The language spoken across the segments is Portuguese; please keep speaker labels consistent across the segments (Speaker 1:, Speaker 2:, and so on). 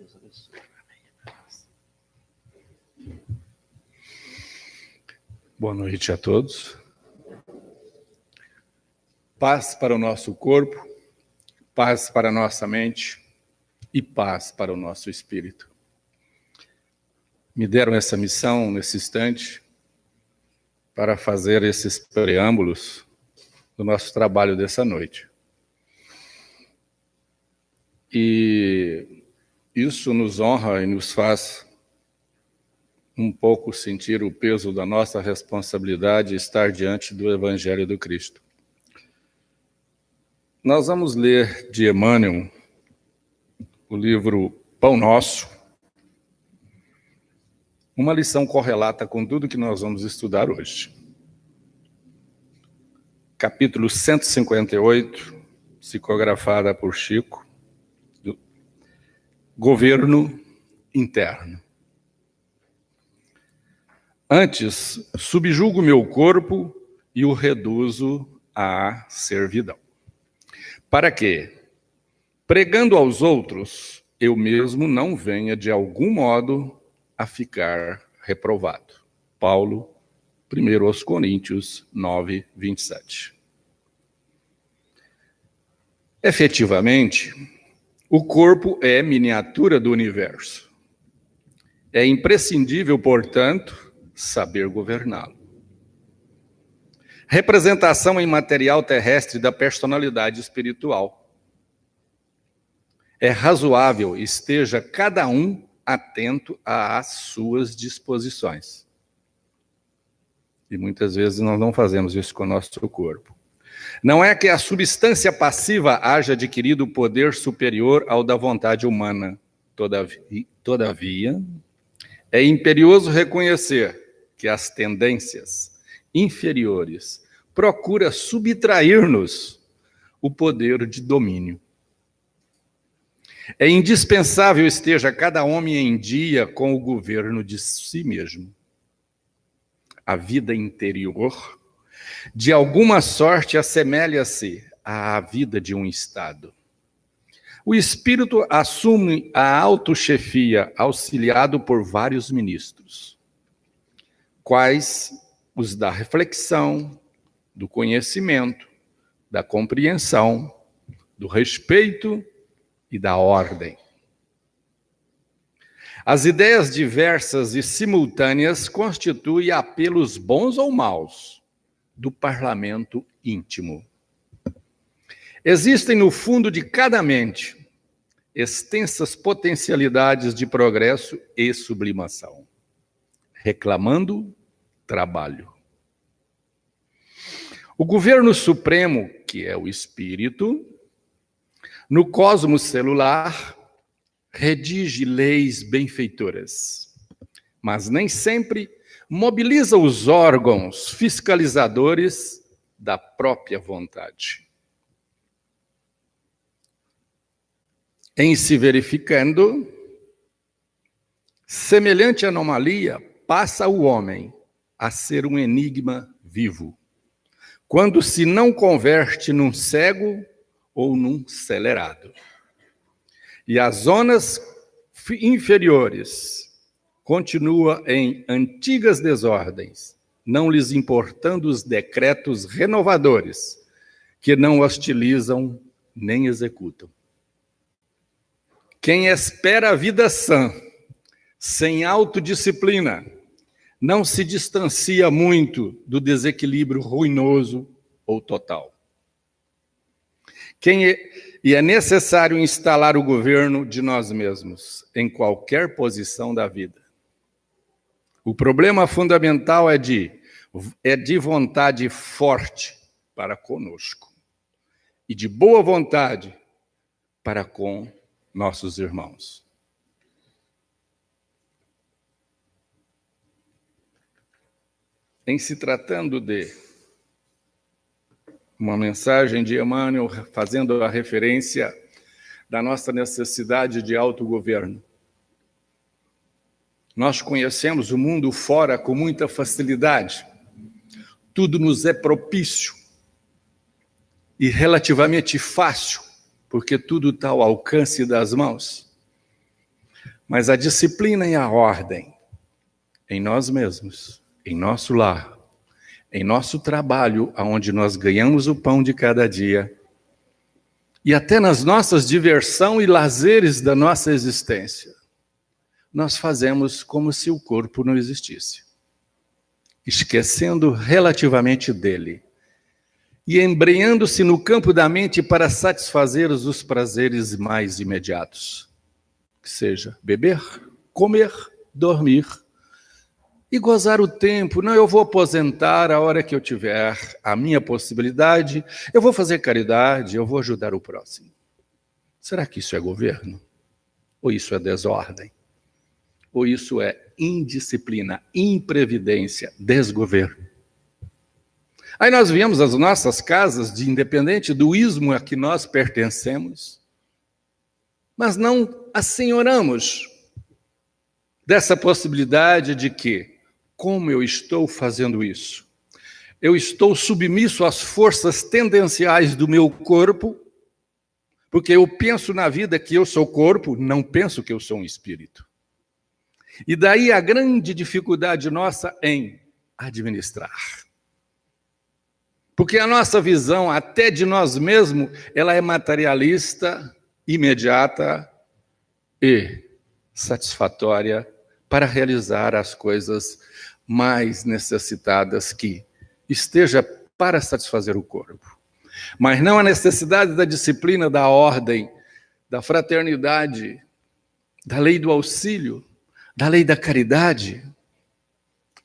Speaker 1: Deus abençoe. Boa noite a todos. Paz para o nosso corpo, paz para a nossa mente e paz para o nosso espírito. Me deram essa missão nesse instante para fazer esses preâmbulos do nosso trabalho dessa noite. E isso nos honra e nos faz um pouco sentir o peso da nossa responsabilidade de estar diante do Evangelho do Cristo. Nós vamos ler de Emmanuel o livro Pão Nosso, uma lição correlata com tudo que nós vamos estudar hoje. Capítulo 158, psicografada por Chico, do Governo Interno. Antes, subjugo meu corpo e o reduzo à servidão. Para que, pregando aos outros, eu mesmo não venha de algum modo a ficar reprovado. Paulo, 1 aos Coríntios 9, 27. Efetivamente, o corpo é miniatura do universo. É imprescindível, portanto, saber governá-lo. Representação imaterial terrestre da personalidade espiritual. É razoável esteja cada um atento às suas disposições. E muitas vezes nós não fazemos isso com o nosso corpo. Não é que a substância passiva haja adquirido poder superior ao da vontade humana. Todavia, é imperioso reconhecer que as tendências inferiores procuram subtrair-nos o poder de domínio. É indispensável esteja cada homem em dia com o governo de si mesmo. A vida interior, de alguma sorte, assemelha-se à vida de um Estado. O espírito assume a autochefia, auxiliado por vários ministros, quais os da reflexão, do conhecimento, da compreensão, do respeito e da ordem. As ideias diversas e simultâneas constituem apelos bons ou maus do parlamento íntimo. Existem no fundo de cada mente extensas potencialidades de progresso e sublimação, reclamando trabalho. O governo supremo, que é o espírito, no cosmos celular, redige leis benfeitoras, mas nem sempre mobiliza os órgãos fiscalizadores da própria vontade. Em se verificando, semelhante anomalia passa o homem a ser um enigma vivo, quando se não converte num cego ou num celerado. E as zonas inferiores continuam em antigas desordens, não lhes importando os decretos renovadores, que não hostilizam nem executam. Quem espera a vida sã, sem autodisciplina, não se distancia muito do desequilíbrio ruinoso ou total. E é necessário instalar o governo de nós mesmos, em qualquer posição da vida. O problema fundamental é de vontade forte para conosco e de boa vontade para com nossos irmãos. Em se tratando de uma mensagem de Emmanuel fazendo a referência da nossa necessidade de autogoverno. Nós conhecemos o mundo fora com muita facilidade. Tudo nos é propício e relativamente fácil, porque tudo está ao alcance das mãos. Mas a disciplina e a ordem em nós mesmos, em nosso lar, em nosso trabalho, onde nós ganhamos o pão de cada dia, e até nas nossas diversão e lazeres da nossa existência, nós fazemos como se o corpo não existisse, esquecendo relativamente dele e embrenhando-se no campo da mente para satisfazer os prazeres mais imediatos, que seja beber, comer, dormir e gozar o tempo. Não, eu vou aposentar a hora que eu tiver a minha possibilidade, eu vou fazer caridade, eu vou ajudar o próximo. Será que isso é governo? Ou isso é desordem? Ou isso é indisciplina, imprevidência, desgoverno? Aí nós viemos as nossas casas, de independente do ismo a que nós pertencemos, mas não assenhoramos dessa possibilidade de que, como eu estou fazendo isso? Eu estou submisso às forças tendenciais do meu corpo, porque eu penso na vida que eu sou corpo, não penso que eu sou um espírito. E daí a grande dificuldade nossa em administrar. Porque a nossa visão, até de nós mesmos, ela é materialista, imediata e satisfatória para realizar as coisas mais necessitadas que esteja para satisfazer o corpo. Mas não a necessidade da disciplina, da ordem, da fraternidade, da lei do auxílio, da lei da caridade.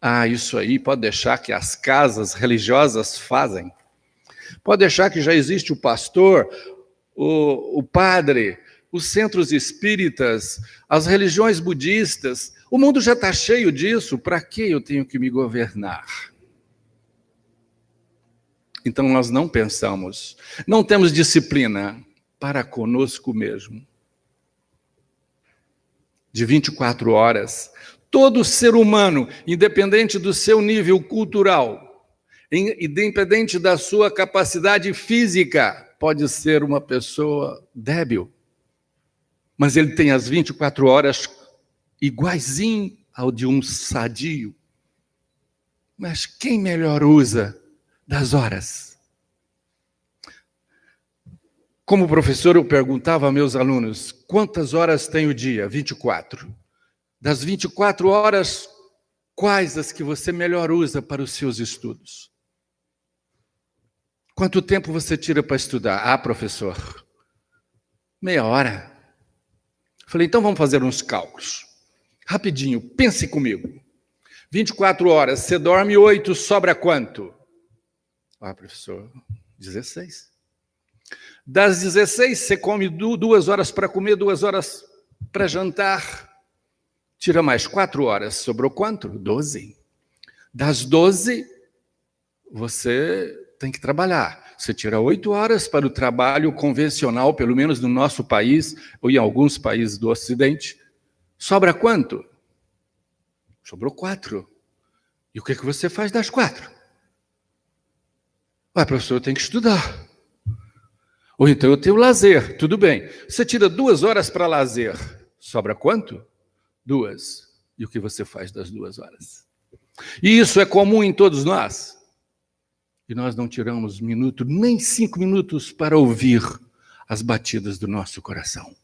Speaker 1: Ah, isso aí pode deixar que as casas religiosas fazem. Pode deixar que já existe o pastor, o padre, os centros espíritas, as religiões budistas. O mundo já está cheio disso. Para que eu tenho que me governar? Então nós não pensamos, não temos disciplina para conosco mesmo. De 24 horas, todo ser humano, independente do seu nível cultural, independente da sua capacidade física, pode ser uma pessoa débil, mas ele tem as 24 horas iguaizinho ao de um sadio. Mas quem melhor usa das horas? Como professor, eu perguntava a meus alunos, quantas horas tem o dia? 24. Das 24 horas, quais as que você melhor usa para os seus estudos? Quanto tempo você tira para estudar? Ah, professor, meia hora. Falei, então vamos fazer uns cálculos. Rapidinho, pense comigo. 24 horas, você dorme 8, sobra quanto? Ah, professor, 16. Das 16, você come 2 horas para comer, 2 horas para jantar. Tira mais 4 horas, sobrou quanto? 12. Das 12, você tem que trabalhar. Você tira 8 horas para o trabalho convencional, pelo menos no nosso país, ou em alguns países do Ocidente. Sobra quanto? Sobrou 4. E o que você faz das 4? Ah, professor, eu tenho que estudar. Ou então eu tenho lazer. Tudo bem. Você tira 2 horas para lazer. Sobra quanto? 2. E o que você faz das 2 horas? E isso é comum em todos nós. E nós não tiramos minuto, nem 5 minutos para ouvir as batidas do nosso coração.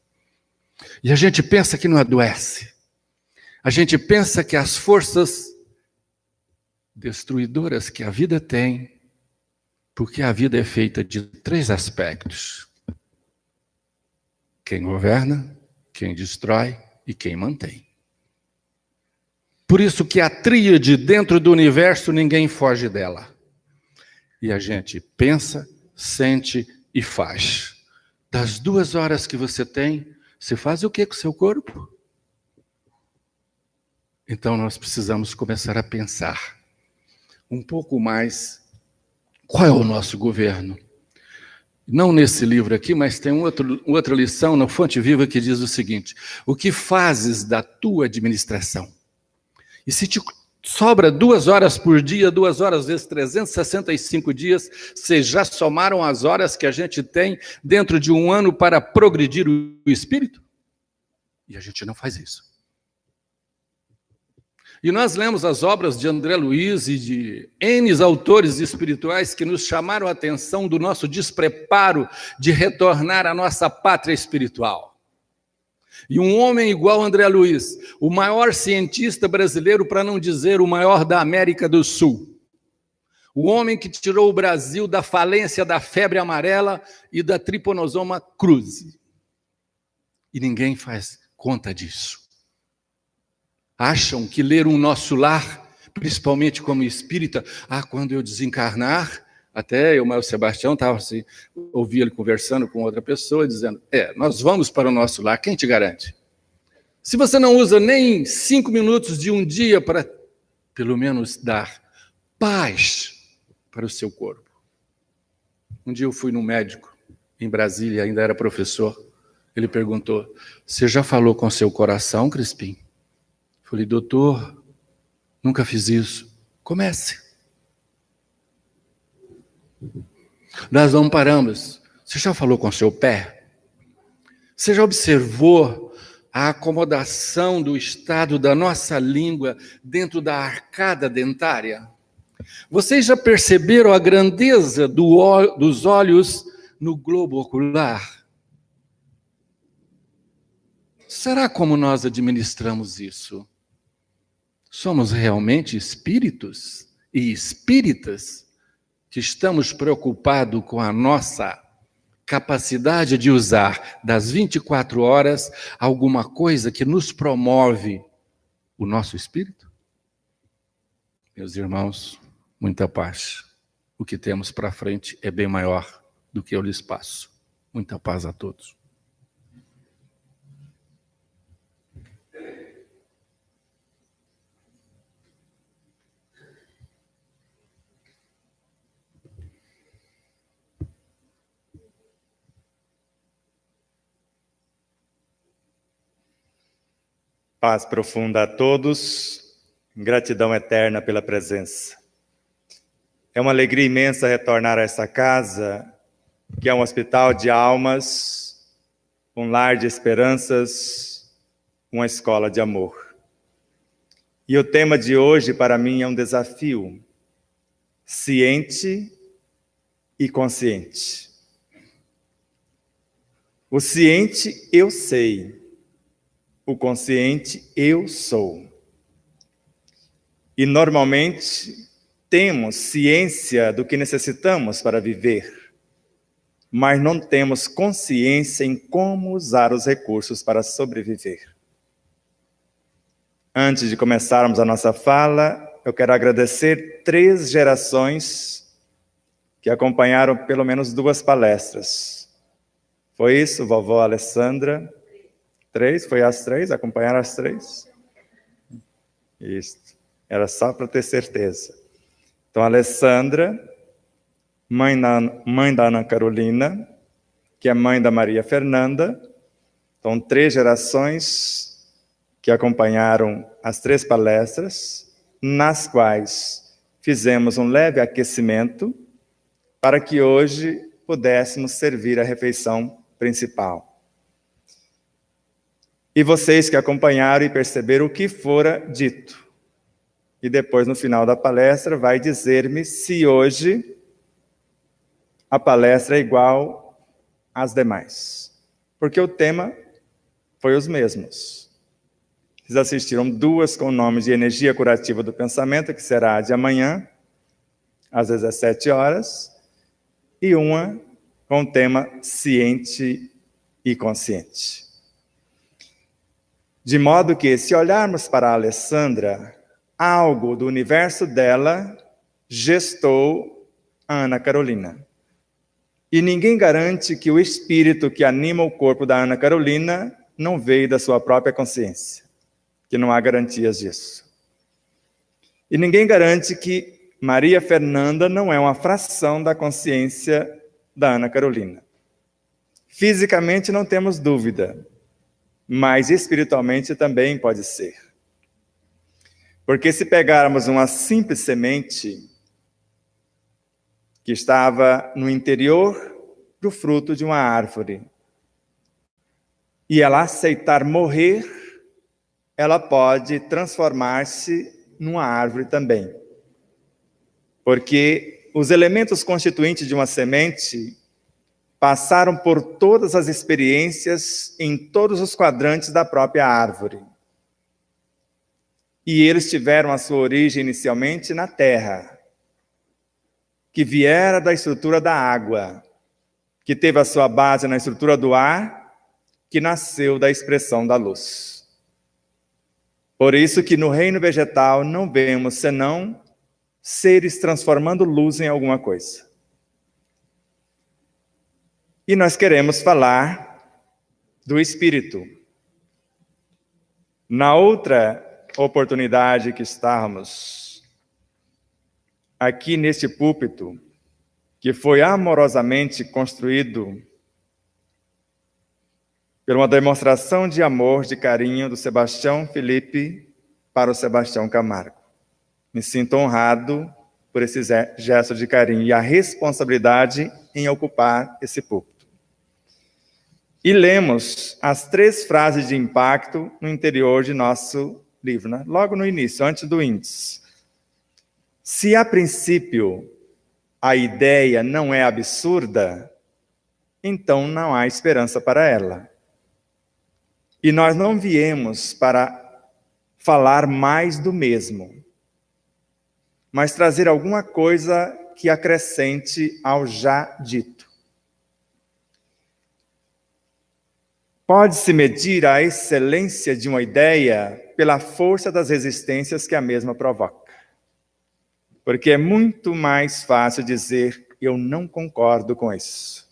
Speaker 1: E a gente pensa que não adoece. A gente pensa que as forças destruidoras que a vida tem, porque a vida é feita de 3 aspectos: quem governa, quem destrói e quem mantém. Por isso que a tríade dentro do universo, ninguém foge dela. E a gente pensa, sente e faz. Das 2 horas que você tem, você faz o que com o seu corpo? Então nós precisamos começar a pensar um pouco mais qual é o nosso governo. Não nesse livro aqui, mas tem outra lição na Fonte Viva que diz o seguinte: o que fazes da tua administração? E se te sobra 2 horas por dia, 2 horas vezes 365 dias, vocês já somaram as horas que a gente tem dentro de um ano para progredir o espírito? E a gente não faz isso. E nós lemos as obras de André Luiz e de N autores espirituais que nos chamaram a atenção do nosso despreparo de retornar à nossa pátria espiritual. E um homem igual a André Luiz, o maior cientista brasileiro, para não dizer o maior da América do Sul, o homem que tirou o Brasil da falência da febre amarela e da tripanosoma cruzi. E ninguém faz conta disso. Acham que ler um Nosso Lar, principalmente como espírita, quando eu desencarnar, até o Maio Sebastião estava assim, ouvi ele conversando com outra pessoa, dizendo, nós vamos para o nosso lar, quem te garante? Se você não usa nem 5 minutos de um dia para, pelo menos, dar paz para o seu corpo. Um dia eu fui num médico, em Brasília, ainda era professor, ele perguntou, você já falou com seu coração, Crispim? Falei, doutor, nunca fiz isso. Comece. Nós não paramos. Você já falou com seu pé? Você já observou a acomodação do estado da nossa língua dentro da arcada dentária? Vocês já perceberam a grandeza dos olhos no globo ocular? Será como nós administramos isso? Somos realmente espíritos e espíritas que estamos preocupados com a nossa capacidade de usar das 24 horas alguma coisa que nos promove o nosso espírito? Meus irmãos, muita paz. O que temos para frente é bem maior do que eu lhes passo. Muita paz a todos.
Speaker 2: Paz profunda a todos, gratidão eterna pela presença. É uma alegria imensa retornar a esta casa, que é um hospital de almas, um lar de esperanças, uma escola de amor. E o tema de hoje para mim é um desafio, ciente e consciente. O ciente eu sei. O consciente, eu sou. E normalmente temos ciência do que necessitamos para viver, mas não temos consciência em como usar os recursos para sobreviver. Antes de começarmos a nossa fala, eu quero agradecer 3 gerações que acompanharam pelo menos 2 palestras. Foi isso, vovó Alessandra? 3? Foi as 3? Acompanharam as 3? Isso. Era só para ter certeza. Então, a Alessandra, mãe da Ana Carolina, que é mãe da Maria Fernanda. Então, 3 gerações que acompanharam as 3 palestras, nas quais fizemos um leve aquecimento para que hoje pudéssemos servir a refeição principal. E vocês que acompanharam e perceberam o que fora dito. E depois, no final da palestra, vai dizer-me se hoje a palestra é igual às demais. Porque o tema foi os mesmos. Vocês assistiram 2 com o nome de Energia Curativa do Pensamento, que será a de amanhã, às 17 horas, e uma com o tema Ciente e Consciente. De modo que, se olharmos para a Alessandra, algo do universo dela gestou a Ana Carolina. E ninguém garante que o espírito que anima o corpo da Ana Carolina não veio da sua própria consciência, que não há garantias disso. E ninguém garante que Maria Fernanda não é uma fração da consciência da Ana Carolina. Fisicamente não temos dúvida, mas espiritualmente também pode ser. Porque se pegarmos uma simples semente que estava no interior do fruto de uma árvore, e ela aceitar morrer, ela pode transformar-se numa árvore também. Porque os elementos constituintes de uma semente passaram por todas as experiências em todos os quadrantes da própria árvore. E eles tiveram a sua origem inicialmente na terra, que viera da estrutura da água, que teve a sua base na estrutura do ar, que nasceu da expressão da luz. Por isso que no reino vegetal não vemos senão seres transformando luz em alguma coisa. E nós queremos falar do Espírito. Na outra oportunidade que estávamos aqui neste púlpito, que foi amorosamente construído por uma demonstração de amor, de carinho do Sebastião Felipe para o Sebastião Camargo. Me sinto honrado por esse gesto de carinho e a responsabilidade em ocupar esse púlpito. E lemos as 3 frases de impacto no interior de nosso livro, né? Logo no início, antes do índice. Se a princípio a ideia não é absurda, então não há esperança para ela. E nós não viemos para falar mais do mesmo, mas trazer alguma coisa que acrescente ao já dito. Pode-se medir a excelência de uma ideia pela força das resistências que a mesma provoca. Porque é muito mais fácil dizer, eu não concordo com isso.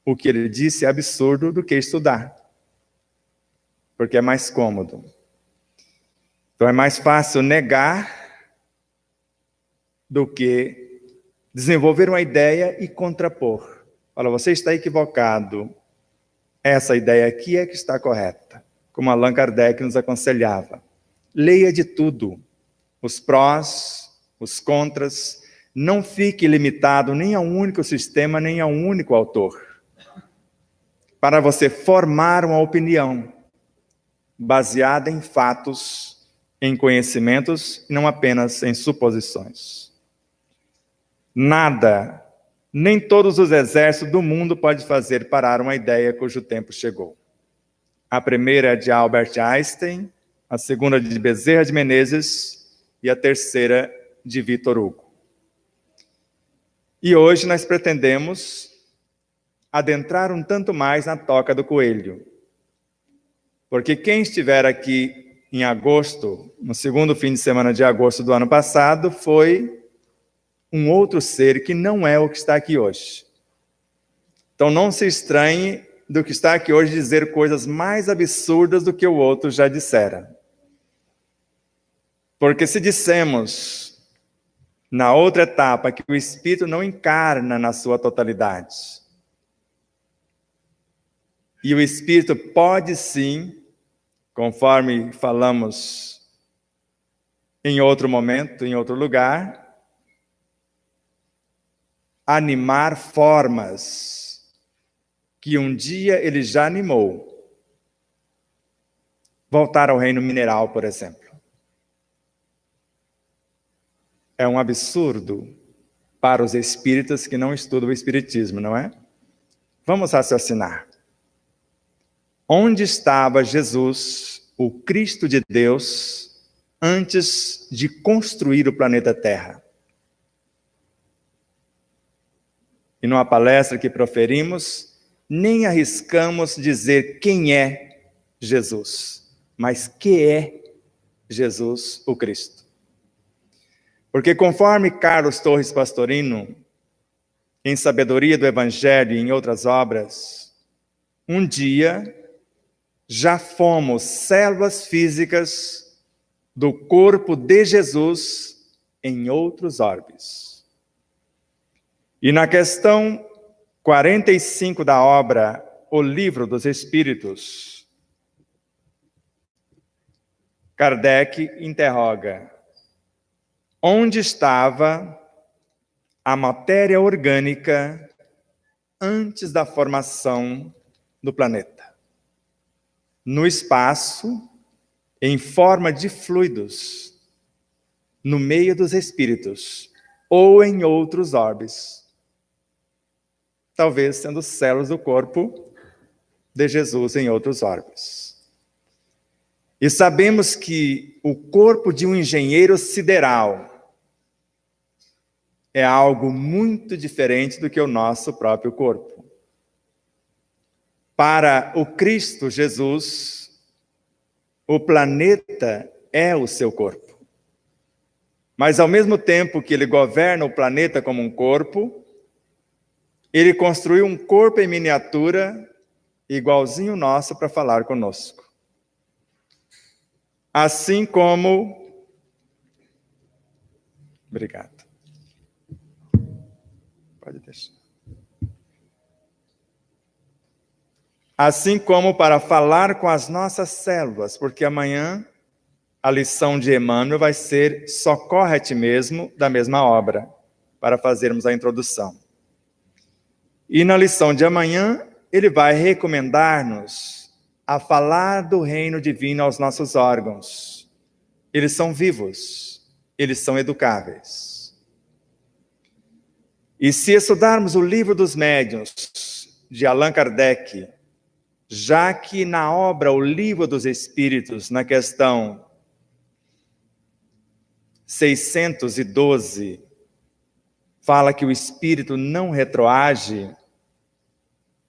Speaker 2: O que ele disse é absurdo do que estudar. Porque é mais cômodo. Então é mais fácil negar do que desenvolver uma ideia e contrapor. Fala, você está equivocado. Essa ideia aqui é que está correta. Como Allan Kardec nos aconselhava. Leia de tudo. Os prós, os contras. Não fique limitado nem a um único sistema, nem a um único autor. Para você formar uma opinião baseada em fatos, em conhecimentos, e não apenas em suposições. Nada, nem todos os exércitos do mundo pode fazer parar uma ideia cujo tempo chegou. A primeira é de Albert Einstein, a segunda de Bezerra de Menezes e a terceira de Victor Hugo. E hoje nós pretendemos adentrar um tanto mais na toca do coelho. Porque quem estiver aqui em agosto, no segundo fim de semana de agosto do ano passado, foi um outro ser que não é o que está aqui hoje. Então não se estranhe do que está aqui hoje dizer coisas mais absurdas do que o outro já dissera. Porque se dissemos na outra etapa que o Espírito não encarna na sua totalidade, e o Espírito pode sim, conforme falamos em outro momento, em outro lugar, animar formas que um dia ele já animou. Voltar ao reino mineral, por exemplo. É um absurdo para os espíritas que não estudam o espiritismo, não é? Vamos raciocinar. Onde estava Jesus, o Cristo de Deus, antes de construir o planeta Terra? E numa palestra que proferimos, nem arriscamos dizer quem é Jesus, mas que é Jesus, o Cristo. Porque conforme Carlos Torres Pastorino, em Sabedoria do Evangelho e em outras obras, um dia já fomos células físicas do corpo de Jesus em outros orbes. E na questão 45 da obra O Livro dos Espíritos, Kardec interroga: onde estava a matéria orgânica antes da formação do planeta? No espaço em forma de fluidos no meio dos espíritos ou em outros orbes, talvez sendo células do corpo de Jesus em outros orbes. E sabemos que o corpo de um engenheiro sideral é algo muito diferente do que o nosso próprio corpo. Para o Cristo Jesus, o planeta é o seu corpo. Mas ao mesmo tempo que ele governa o planeta como um corpo, ele construiu um corpo em miniatura igualzinho o nosso para falar conosco. Assim como... Obrigado. Pode deixar. Assim como para falar com as nossas células, porque amanhã a lição de Emmanuel vai ser Socorre a ti mesmo, da mesma obra, para fazermos a introdução. E na lição de amanhã, ele vai recomendar-nos a falar do reino divino aos nossos órgãos. Eles são vivos, eles são educáveis. E se estudarmos o Livro dos Médiuns, de Allan Kardec, já que na obra O Livro dos Espíritos, na questão 612, fala que o espírito não retroage,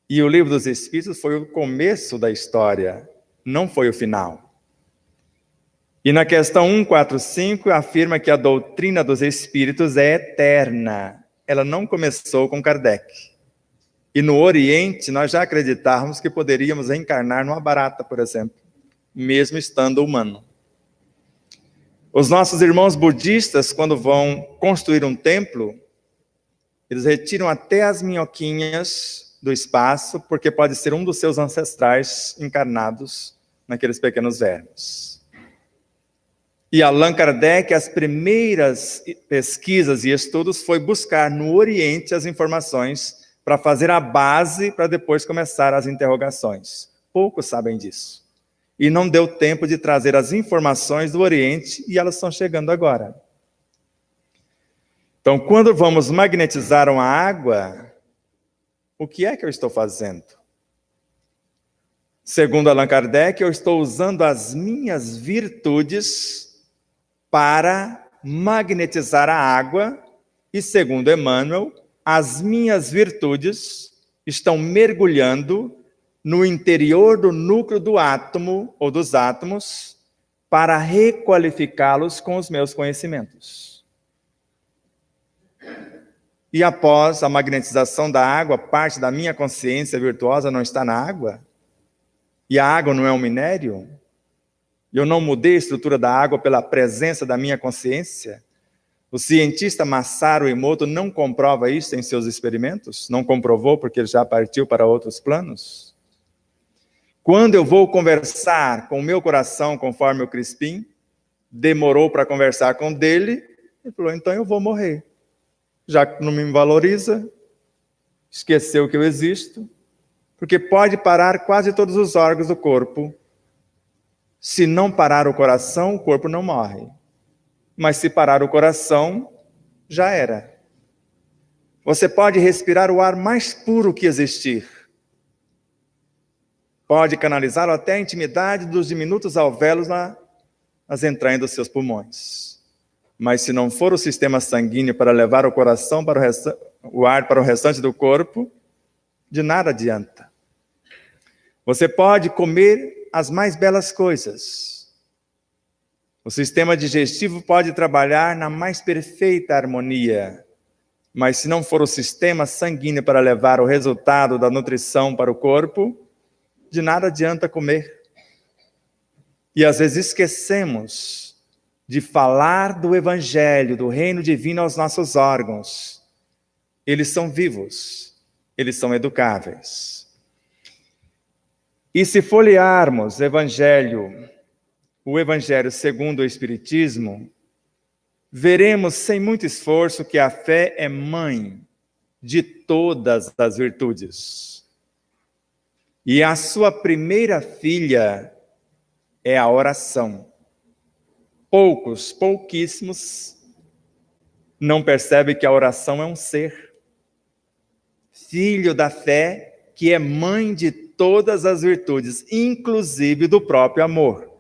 Speaker 2: e o Livro dos Espíritos foi o começo da história, não foi o final. E na questão 145 afirma que a doutrina dos espíritos é eterna, ela não começou com Kardec. E no Oriente nós já acreditávamos que poderíamos reencarnar numa barata, por exemplo, mesmo estando humano. Os nossos irmãos budistas, quando vão construir um templo, eles retiram até as minhoquinhas do espaço, porque pode ser um dos seus ancestrais encarnados naqueles pequenos vermes. E Allan Kardec, as primeiras pesquisas e estudos foi buscar no Oriente as informações para fazer a base para depois começar as interrogações. Poucos sabem disso. E não deu tempo de trazer as informações do Oriente e elas estão chegando agora. Então, quando vamos magnetizar uma água, o que é que eu estou fazendo? Segundo Allan Kardec, eu estou usando as minhas virtudes para magnetizar a água e, segundo Emmanuel, as minhas virtudes estão mergulhando no interior do núcleo do átomo ou dos átomos para requalificá-los com os meus conhecimentos. E após a magnetização da água, parte da minha consciência virtuosa não está na água? E a água não é um minério? Eu não mudei a estrutura da água pela presença da minha consciência? O cientista Masaru Emoto não comprova isso em seus experimentos? Não comprovou porque ele já partiu para outros planos? Quando eu vou conversar com o meu coração, conforme o Crispim, demorou para conversar com o dele, ele falou, então eu vou morrer. Já que não me valoriza, esqueceu que eu existo, porque pode parar quase todos os órgãos do corpo. Se não parar o coração, o corpo não morre. Mas se parar o coração, já era. Você pode respirar o ar mais puro que existir. Pode canalizá-lo até a intimidade dos diminutos alvéolos nas entranhas dos seus pulmões. Mas se não for o sistema sanguíneo para levar o coração para o ar para o restante do corpo, de nada adianta. Você pode comer as mais belas coisas. O sistema digestivo pode trabalhar na mais perfeita harmonia, mas se não for o sistema sanguíneo para levar o resultado da nutrição para o corpo, de nada adianta comer. E às vezes esquecemos de falar do Evangelho, do reino divino aos nossos órgãos. Eles são vivos, eles são educáveis. E se folhearmos o Evangelho segundo o Espiritismo, veremos sem muito esforço que a fé é mãe de todas as virtudes. E a sua primeira filha é a oração. Pouquíssimos não percebem que a oração é um ser, filho da fé, que é mãe de todas as virtudes, inclusive do próprio amor.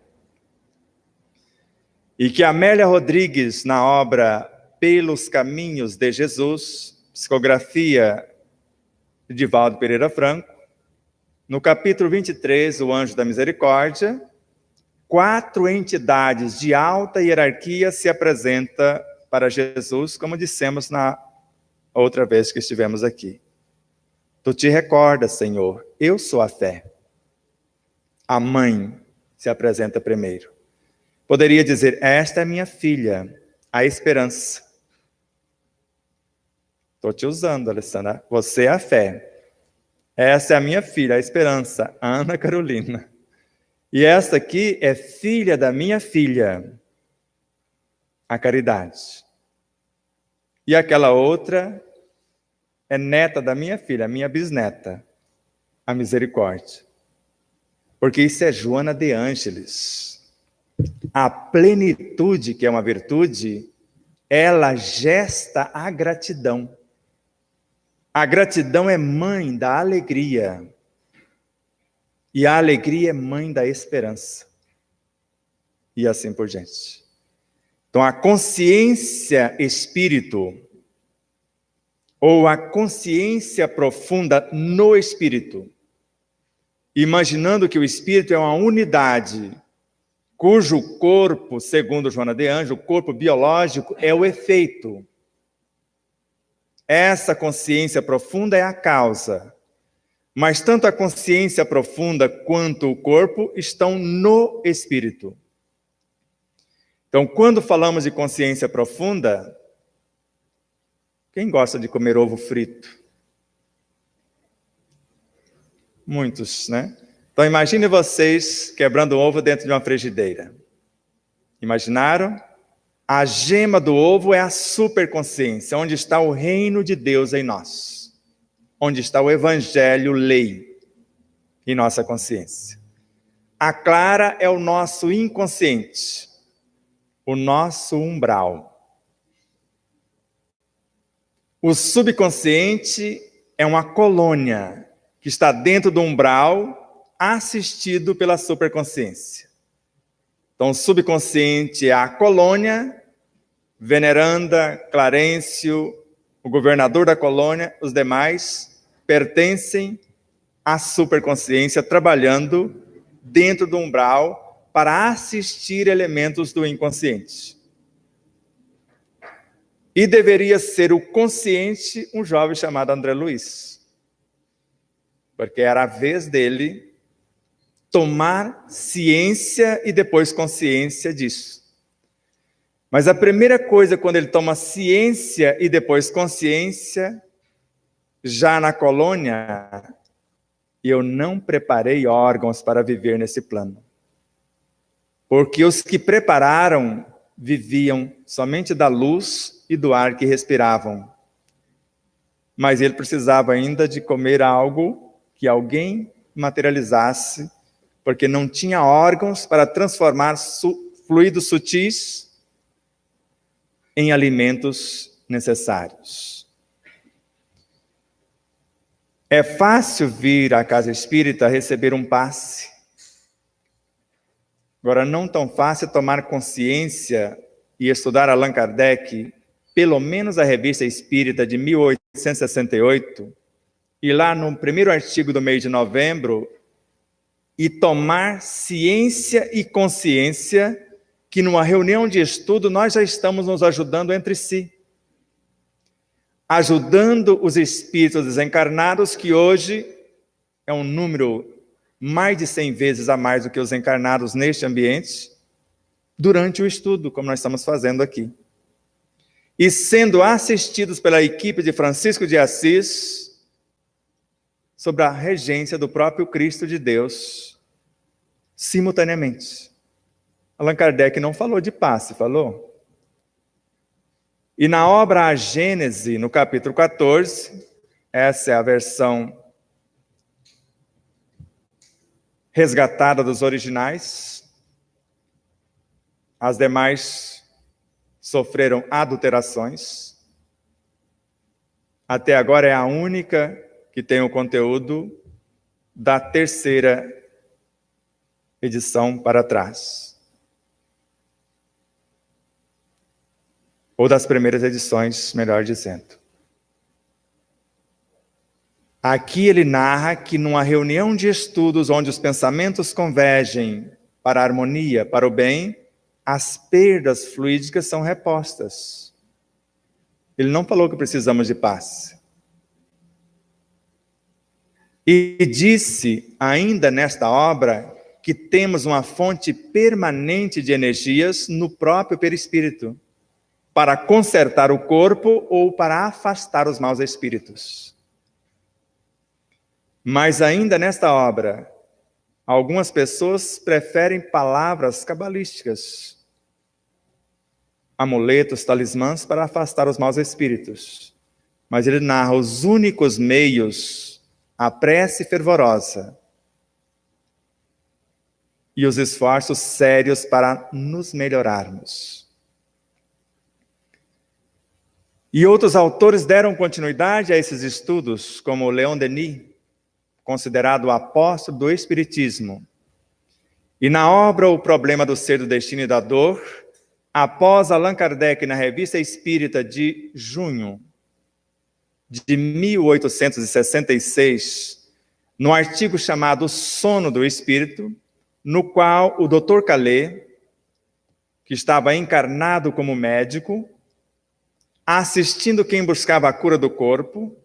Speaker 2: E que Amélia Rodrigues, na obra Pelos Caminhos de Jesus, psicografia de Divaldo Pereira Franco, no capítulo 23, O Anjo da Misericórdia, 4 entidades de alta hierarquia se apresentam para Jesus, como dissemos na outra vez que estivemos aqui. Tu te recordas, Senhor, eu sou a fé. A mãe se apresenta primeiro. Poderia dizer, esta é minha filha, a esperança. Estou te usando, Alessandra. Você é a fé. Essa é a minha filha, a esperança, Ana Carolina. E esta aqui é filha da minha filha, a caridade. E aquela outra é neta da minha filha, a minha bisneta, a misericórdia. Porque isso é Joana de Ângeles. A plenitude, que é uma virtude, ela gesta a gratidão. A gratidão é mãe da alegria. E a alegria é mãe da esperança. E assim por diante. Então, a consciência espírito, ou a consciência profunda no espírito, imaginando que o espírito é uma unidade, cujo corpo, segundo Joana de Ângeles, o corpo biológico é o efeito. Essa consciência profunda é a causa. Mas tanto a consciência profunda quanto o corpo estão no espírito. Então, quando falamos de consciência profunda, quem gosta de comer ovo frito? Muitos, né? Então, imagine vocês quebrando um ovo dentro de uma frigideira. Imaginaram? A gema do ovo é a superconsciência, onde está o reino de Deus em nós. Onde está o evangelho, lei, em nossa consciência. A clara é o nosso inconsciente, o nosso umbral. O subconsciente é uma colônia que está dentro do umbral, assistido pela superconsciência. Então, o subconsciente é a colônia, veneranda, Clarencio, o governador da colônia, os demais pertencem à superconsciência, trabalhando dentro do umbral para assistir elementos do inconsciente. E deveria ser o consciente um jovem chamado André Luiz, porque era a vez dele tomar ciência e depois consciência disso. Mas a primeira coisa, quando ele toma ciência e depois consciência, já na colônia, eu não preparei órgãos para viver nesse plano. Porque os que prepararam viviam somente da luz e do ar que respiravam. Mas ele precisava ainda de comer algo que alguém materializasse, porque não tinha órgãos para transformar fluidos sutis em alimentos necessários. É fácil vir à casa espírita receber um passe. Agora, não tão fácil tomar consciência e estudar Allan Kardec, pelo menos a Revista Espírita de 1868, e lá no primeiro artigo do mês de novembro, e tomar ciência e consciência que numa reunião de estudo nós já estamos nos ajudando entre si. Ajudando os espíritos desencarnados, que hoje é um número mais de 100 vezes a mais do que os encarnados neste ambiente, durante o estudo, como nós estamos fazendo aqui. E sendo assistidos pela equipe de Francisco de Assis, sob a regência do próprio Cristo de Deus, simultaneamente. Allan Kardec não falou de passe, falou? E na obra A Gênese, no capítulo 14, essa é a versão resgatada dos originais, as demais sofreram adulterações. Até agora é a única que tem o conteúdo da terceira edição para trás. Ou das primeiras edições, melhor dizendo. Aqui ele narra que numa reunião de estudos onde os pensamentos convergem para a harmonia, para o bem, as perdas fluídicas são repostas. Ele não falou que precisamos de paz. E disse ainda nesta obra que temos uma fonte permanente de energias no próprio perispírito, para consertar o corpo ou para afastar os maus espíritos. Mas ainda nesta obra, algumas pessoas preferem palavras cabalísticas, amuletos, talismãs para afastar os maus espíritos. Mas ele narra os únicos meios, a prece fervorosa e os esforços sérios para nos melhorarmos. E outros autores deram continuidade a esses estudos, como Leon Denis, considerado o apóstolo do Espiritismo. E na obra O Problema do Ser, do Destino e da Dor, após Allan Kardec, na Revista Espírita de junho de 1866, no artigo chamado Sono do Espírito, no qual o Dr. Calais, que estava encarnado como médico, assistindo quem buscava a cura do corpo,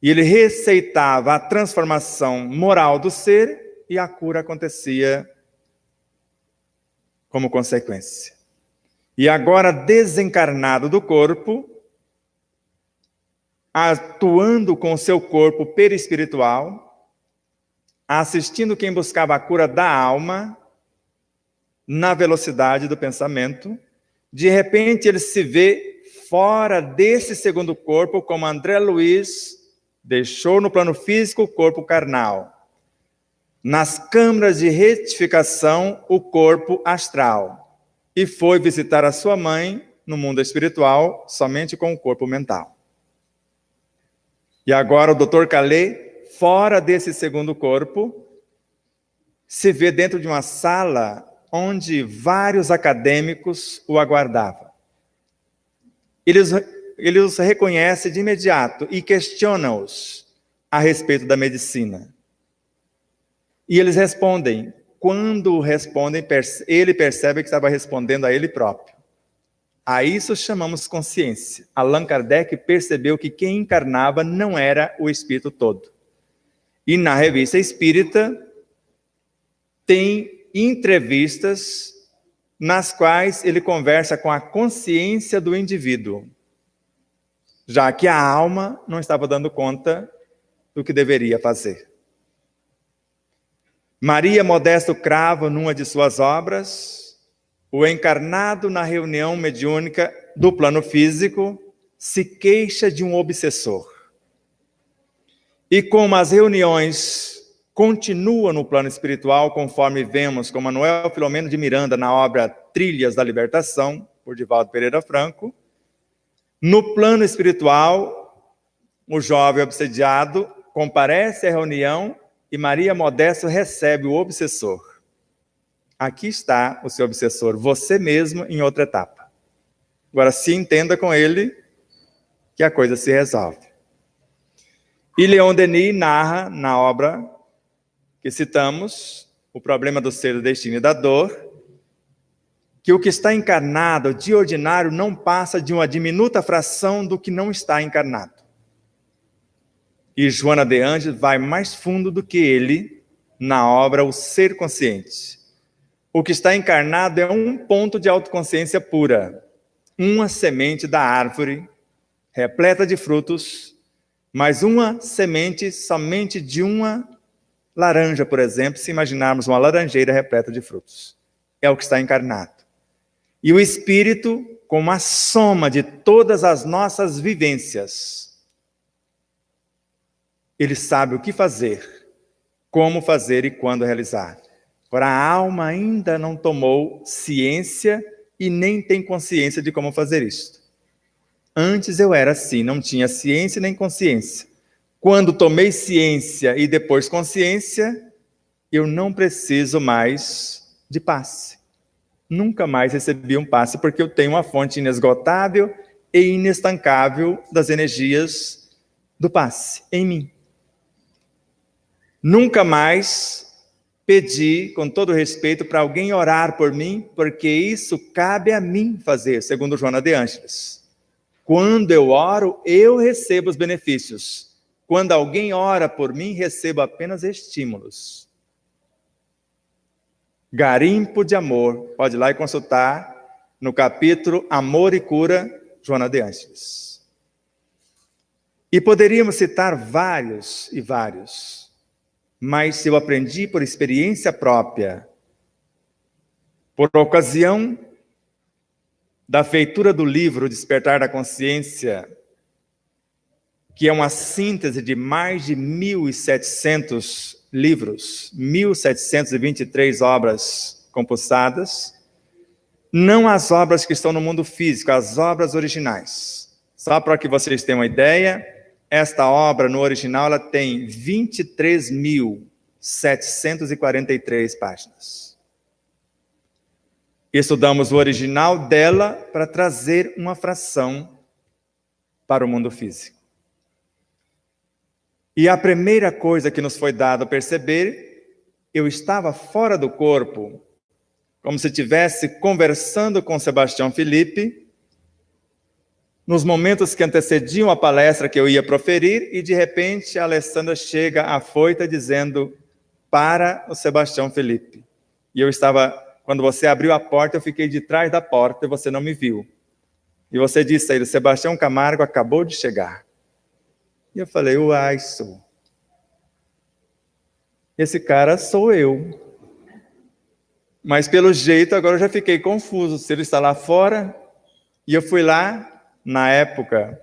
Speaker 2: e ele receitava a transformação moral do ser, e a cura acontecia como consequência. E agora, desencarnado do corpo, atuando com o seu corpo perispiritual, assistindo quem buscava a cura da alma, na velocidade do pensamento, de repente ele se vê fora desse segundo corpo, como André Luiz deixou no plano físico o corpo carnal. Nas câmaras de retificação, o corpo astral. E foi visitar a sua mãe no mundo espiritual, somente com o corpo mental. E agora o Dr. Calais, fora desse segundo corpo, se vê dentro de uma sala onde vários acadêmicos o aguardavam. Ele os reconhece de imediato e questiona-os a respeito da medicina. E eles respondem. Quando respondem, ele percebe que estava respondendo a ele próprio. A isso chamamos consciência. Allan Kardec percebeu que quem encarnava não era o espírito todo. E na Revista Espírita tem entrevistas nas quais ele conversa com a consciência do indivíduo, já que a alma não estava dando conta do que deveria fazer. Maria Modesto Cravo, numa de suas obras, o encarnado na reunião mediúnica do plano físico se queixa de um obsessor. E como as reuniões continuam no plano espiritual, conforme vemos com Manuel Filomeno de Miranda na obra Trilhas da Libertação, por Divaldo Pereira Franco, no plano espiritual, o jovem obsediado comparece à reunião e Maria Modesto recebe o obsessor. Aqui está o seu obsessor, você mesmo em outra etapa. Agora se entenda com ele que a coisa se resolve. E Leon Denis narra na obra que citamos, O Problema do Ser, do Destino e da Dor, que o que está encarnado de ordinário não passa de uma diminuta fração do que não está encarnado. E Joana de Ângeles vai mais fundo do que ele na obra O Ser Consciente. O que está encarnado é um ponto de autoconsciência pura, uma semente da árvore, repleta de frutos, mas uma semente somente de uma laranja, por exemplo, se imaginarmos uma laranjeira repleta de frutos. É o que está encarnado. E o espírito, como a soma de todas as nossas vivências, ele sabe o que fazer, como fazer e quando realizar. Por a alma ainda não tomou ciência e nem tem consciência de como fazer isto. Antes eu era assim, não tinha ciência nem consciência. Quando tomei ciência e depois consciência, eu não preciso mais de passe. Nunca mais recebi um passe, porque eu tenho uma fonte inesgotável e inestancável das energias do passe em mim. Nunca mais pedi, com todo respeito, para alguém orar por mim, porque isso cabe a mim fazer, segundo Joana de Ângeles. Quando eu oro, eu recebo os benefícios. Quando alguém ora por mim, recebo apenas estímulos. Garimpo de Amor. Pode ir lá e consultar no capítulo Amor e Cura, Joana de Ângeles. E poderíamos citar vários e vários, mas eu aprendi por experiência própria, por ocasião da feitura do livro Despertar da Consciência, que é uma síntese de mais de 1.700 livros, 1.723 obras compulsadas, não as obras que estão no mundo físico, as obras originais. Só para que vocês tenham uma ideia, esta obra no original ela tem 23.743 páginas. Estudamos o original dela para trazer uma fração para o mundo físico. E a primeira coisa que nos foi dado a perceber, eu estava fora do corpo, como se estivesse conversando com Sebastião Felipe, nos momentos que antecediam a palestra que eu ia proferir, e de repente a Alessandra chega afoita dizendo para o Sebastião Felipe. E eu estava, quando você abriu a porta, eu fiquei de trás da porta e você não me viu. E você disse a ele, Sebastião Camargo acabou de chegar. E eu falei, uai, sou. Esse cara sou eu. Mas pelo jeito agora eu já fiquei confuso. Se ele está lá fora, e eu fui lá, na época,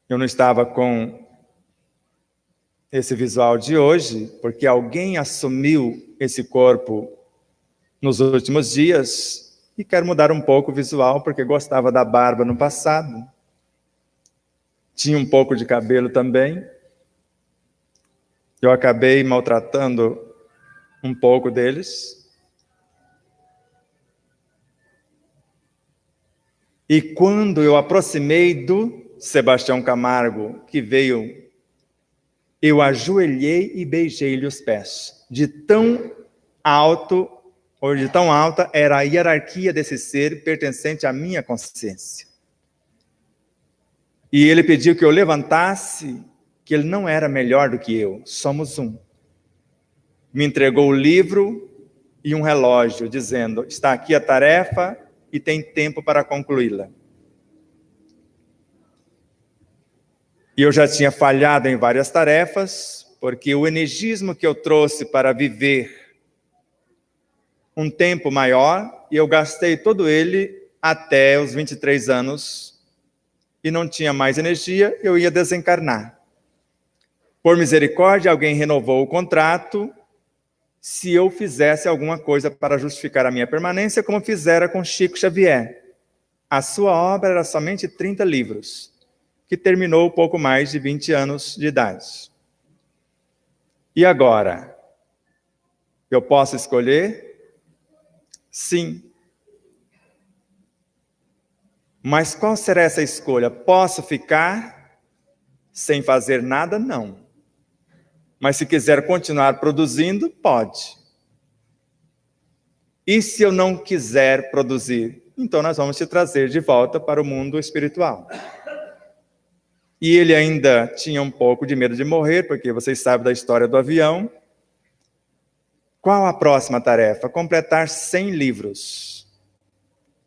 Speaker 2: eu não estava com esse visual de hoje, porque alguém assumiu esse corpo nos últimos dias, e quero mudar um pouco o visual, porque gostava da barba no passado. Tinha um pouco de cabelo também. Eu acabei maltratando um pouco deles. E quando eu aproximei do Sebastião Camargo, que veio, eu ajoelhei e beijei-lhe os pés. De tão alto, ou de tão alta, era a hierarquia desse ser pertencente à minha consciência. E ele pediu que eu levantasse, que ele não era melhor do que eu, somos um. Me entregou o livro e um relógio, dizendo, está aqui a tarefa e tem tempo para concluí-la. E eu já tinha falhado em várias tarefas, porque o energismo que eu trouxe para viver um tempo maior, e eu gastei todo ele até os 23 anos, e não tinha mais energia, eu ia desencarnar. Por misericórdia, alguém renovou o contrato, se eu fizesse alguma coisa para justificar a minha permanência, como fizera com Chico Xavier. A sua obra era somente 30 livros, que terminou pouco mais de 20 anos de idade. E agora? Eu posso escolher? Sim. Mas qual será essa escolha? Posso ficar sem fazer nada? Não. Mas se quiser continuar produzindo, pode. E se eu não quiser produzir? Então nós vamos te trazer de volta para o mundo espiritual. E ele ainda tinha um pouco de medo de morrer, porque vocês sabem da história do avião. Qual a próxima tarefa? Completar 100 livros.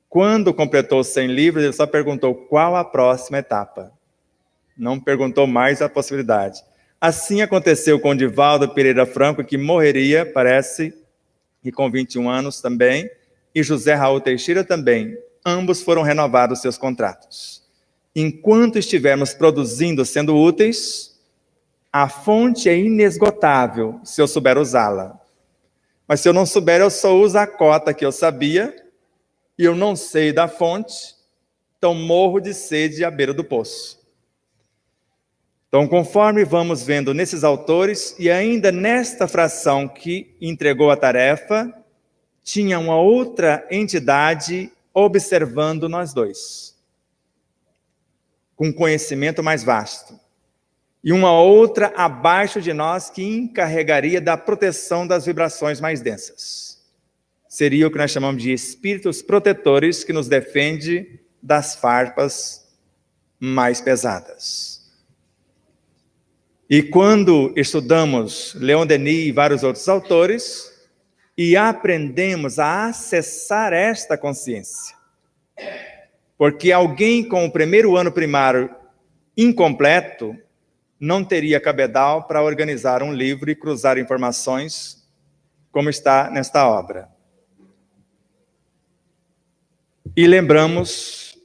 Speaker 2: Quando completou 100 livros, ele só perguntou qual a próxima etapa. Não perguntou mais a possibilidade. Assim aconteceu com Divaldo Pereira Franco, que morreria, parece, e com 21 anos também, e José Raul Teixeira também. Ambos foram renovados seus contratos. Enquanto estivermos produzindo, sendo úteis, A fonte é inesgotável se eu souber usá-la. Mas se eu não souber, eu só uso a cota que eu sabia e eu não sei da fonte, então morro de sede à beira do poço. Então, conforme vamos vendo nesses autores, e ainda nesta fração que entregou a tarefa, tinha uma outra entidade observando nós dois, com conhecimento mais vasto. E uma outra abaixo de nós que encarregaria da proteção das vibrações mais densas. Seria o que nós chamamos de espíritos protetores que nos defende das farpas mais pesadas. E quando estudamos Leon Denis e vários outros autores, e aprendemos a acessar esta consciência, porque alguém com o primeiro ano primário incompleto não teria cabedal para organizar um livro e cruzar informações como está nesta obra. E lembramos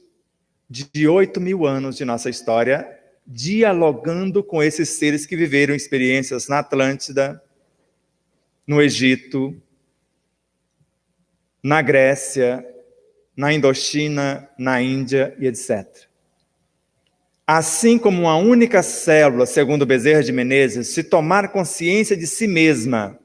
Speaker 2: de 8.000 anos de nossa história, dialogando com esses seres que viveram experiências na Atlântida, no Egito, na Grécia, na Indochina, na Índia e etc. Assim como uma única célula, segundo Bezerra de Menezes, se tomar consciência de si mesma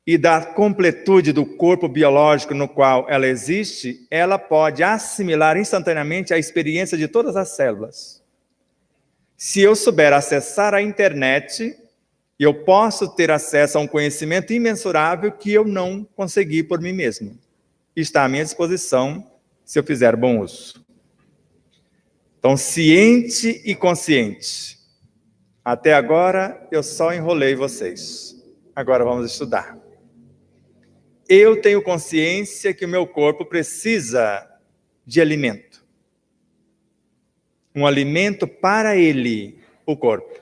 Speaker 2: e da completude do corpo biológico no qual ela existe, ela pode assimilar instantaneamente a experiência de todas as células. Se eu souber acessar a internet, eu posso ter acesso a um conhecimento imensurável que eu não consegui por mim mesmo. Está à minha disposição se eu fizer bom uso. Então, ciente e consciente. Até agora, eu só enrolei vocês. Agora vamos estudar. Eu tenho consciência que o meu corpo precisa de alimento. Um alimento para ele, o corpo.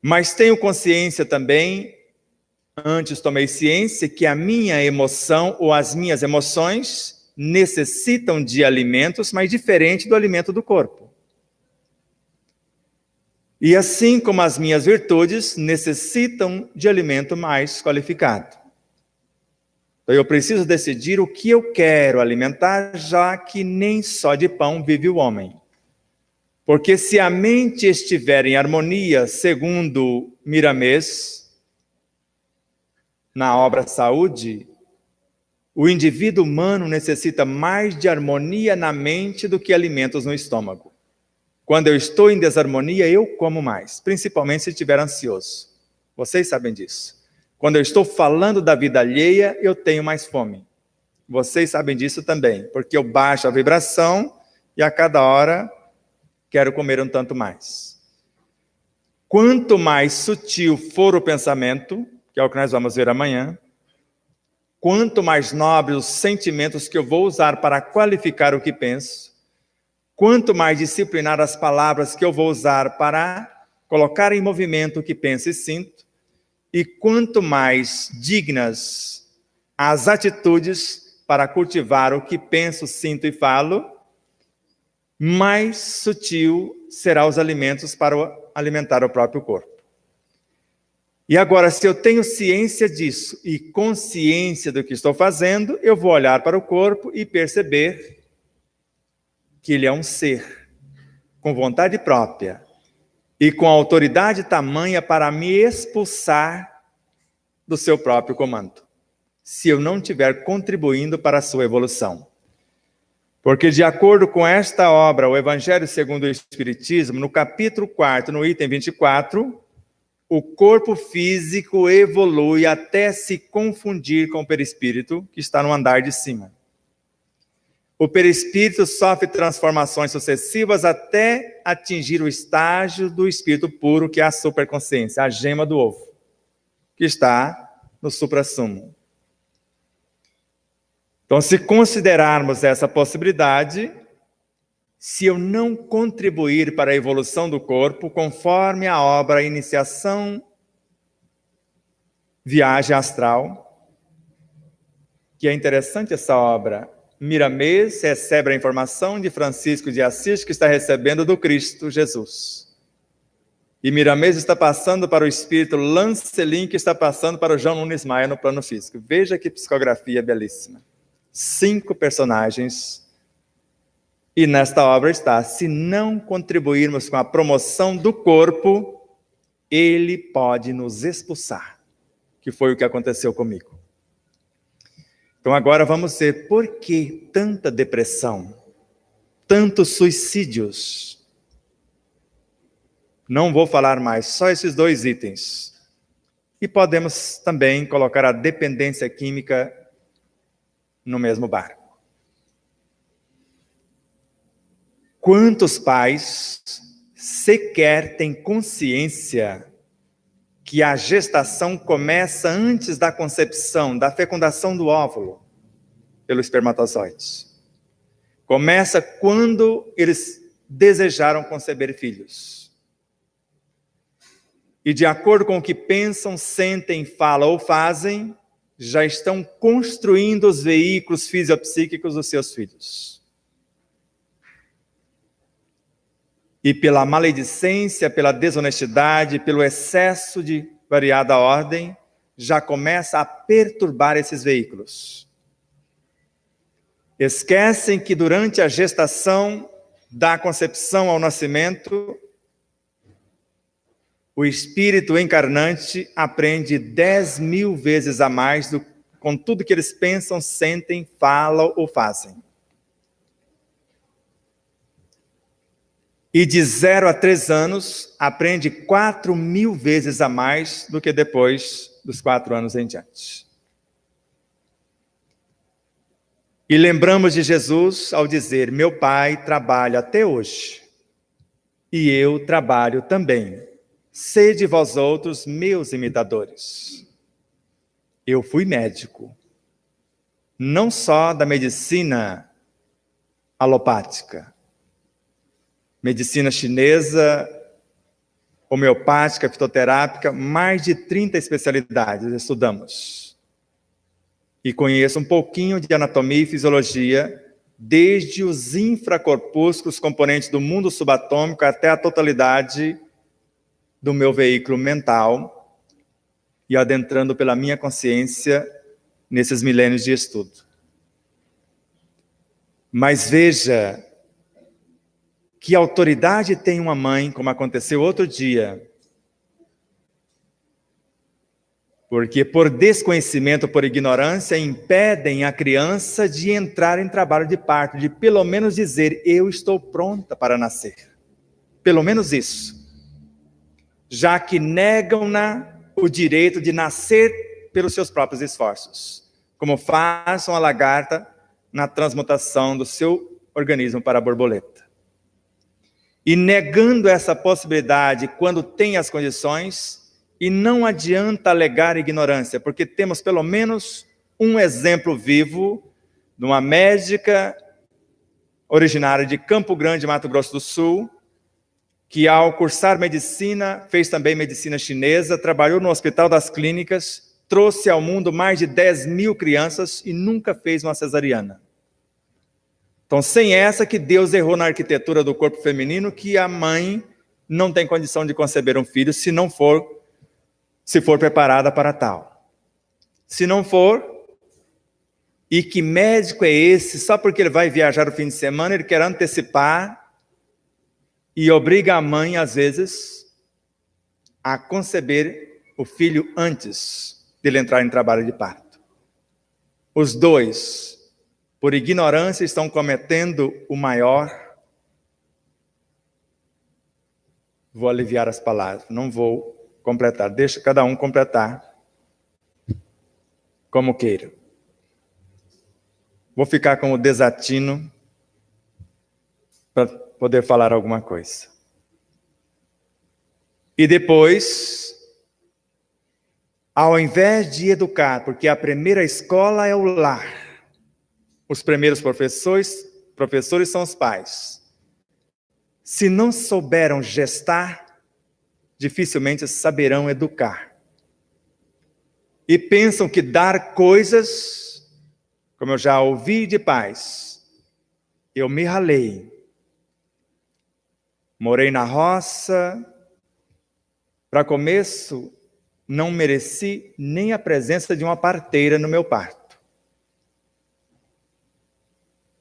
Speaker 2: Mas tenho consciência também, antes tomei ciência, que a minha emoção ou as minhas emoções necessitam de alimentos, mas diferente do alimento do corpo. E assim como as minhas virtudes necessitam de alimento mais qualificado. Então eu preciso decidir o que eu quero alimentar, já que nem só de pão vive o homem. Porque se a mente estiver em harmonia, segundo Miramês, na obra Saúde, o indivíduo humano necessita mais de harmonia na mente do que alimentos no estômago. Quando eu estou em desarmonia, eu como mais, principalmente se estiver ansioso. Vocês sabem disso. Quando eu estou falando da vida alheia, eu tenho mais fome. Vocês sabem disso também, porque eu baixo a vibração e a cada hora quero comer um tanto mais. Quanto mais sutil for o pensamento, que é o que nós vamos ver amanhã, quanto mais nobres os sentimentos que eu vou usar para qualificar o que penso, quanto mais disciplinar as palavras que eu vou usar para colocar em movimento o que penso e sinto, e quanto mais dignas as atitudes para cultivar o que penso, sinto e falo, mais sutil serão os alimentos para alimentar o próprio corpo. E agora, se eu tenho ciência disso e consciência do que estou fazendo, eu vou olhar para o corpo e perceber que ele é um ser com vontade própria e com autoridade tamanha para me expulsar do seu próprio comando, se eu não estiver contribuindo para a sua evolução. Porque, de acordo com esta obra, o Evangelho segundo o Espiritismo, no capítulo 4, no item 24, o corpo físico evolui até se confundir com o perispírito, que está no andar de cima. O perispírito sofre transformações sucessivas até atingir o estágio do espírito puro, que é a superconsciência, a gema do ovo, que está no suprassumo. Então, se considerarmos essa possibilidade, se eu não contribuir para a evolução do corpo, conforme a obra Iniciação, Viagem Astral, que é interessante essa obra, Miramês recebe a informação de Francisco de Assis, que está recebendo do Cristo Jesus. E Miramês está passando para o espírito Lancelin, que está passando para o João Nunes Maia no plano físico. Veja que psicografia belíssima. 5 personagens. E nesta obra está: se não contribuirmos com a promoção do corpo, ele pode nos expulsar, que foi o que aconteceu comigo. Então agora vamos ver por que tanta depressão, tantos suicídios. Não vou falar mais, só esses 2 itens. E podemos também colocar a dependência química no mesmo barco. Quantos pais sequer têm consciência que a gestação começa antes da concepção, da fecundação do óvulo pelos espermatozoides? Começa quando eles desejaram conceber filhos. E de acordo com o que pensam, sentem, falam ou fazem, já estão construindo os veículos fisiopsíquicos dos seus filhos. E pela maledicência, pela desonestidade, pelo excesso de variada ordem, já começa a perturbar esses veículos. Esquecem que durante a gestação, da concepção ao nascimento, o espírito encarnante aprende 10.000 vezes a mais com tudo que eles pensam, sentem, falam ou fazem. E de 0 a 3 anos, aprende 4.000 vezes a mais do que depois dos 4 anos em diante. E lembramos de Jesus ao dizer: meu Pai trabalha até hoje, e eu trabalho também. Sede vós outros meus imitadores. Eu fui médico, não só da medicina alopática, medicina chinesa, homeopática, fitoterápica, mais de 30 especialidades estudamos. E conheço um pouquinho de anatomia e fisiologia, desde os infracorpúsculos componentes do mundo subatômico até a totalidade do meu veículo mental e adentrando pela minha consciência nesses milênios de estudo. Mas veja que autoridade tem uma mãe, como aconteceu outro dia, porque por desconhecimento, por ignorância, impedem a criança de entrar em trabalho de parto, de pelo menos dizer: eu estou pronta para nascer. Pelo menos isso. Já que negam-na o direito de nascer pelos seus próprios esforços, como faz uma lagarta na transmutação do seu organismo para a borboleta. E negando essa possibilidade quando tem as condições, e não adianta alegar ignorância, porque temos pelo menos um exemplo vivo de uma médica originária de Campo Grande, Mato Grosso do Sul, que ao cursar medicina, fez também medicina chinesa, trabalhou no Hospital das Clínicas, trouxe ao mundo mais de 10.000 crianças e nunca fez uma cesariana. Então, sem essa que Deus errou na arquitetura do corpo feminino, que a mãe não tem condição de conceber um filho se for preparada para tal. Se não for, e que médico é esse, só porque ele vai viajar no fim de semana, ele quer antecipar e obriga a mãe, às vezes, a conceber o filho antes dele entrar em trabalho de parto. Os dois, por ignorância, estão cometendo o maior. Vou aliviar as palavras, não vou completar, deixa cada um completar como queira. Vou ficar com o desatino para poder falar alguma coisa. E depois, ao invés de educar, porque a primeira escola é o lar, os primeiros professores são os pais. Se não souberam gestar, dificilmente saberão educar. E pensam que dar coisas, como eu já ouvi de pais, eu me ralei. Morei na roça, Para começo, não mereci nem a presença de uma parteira no meu parto.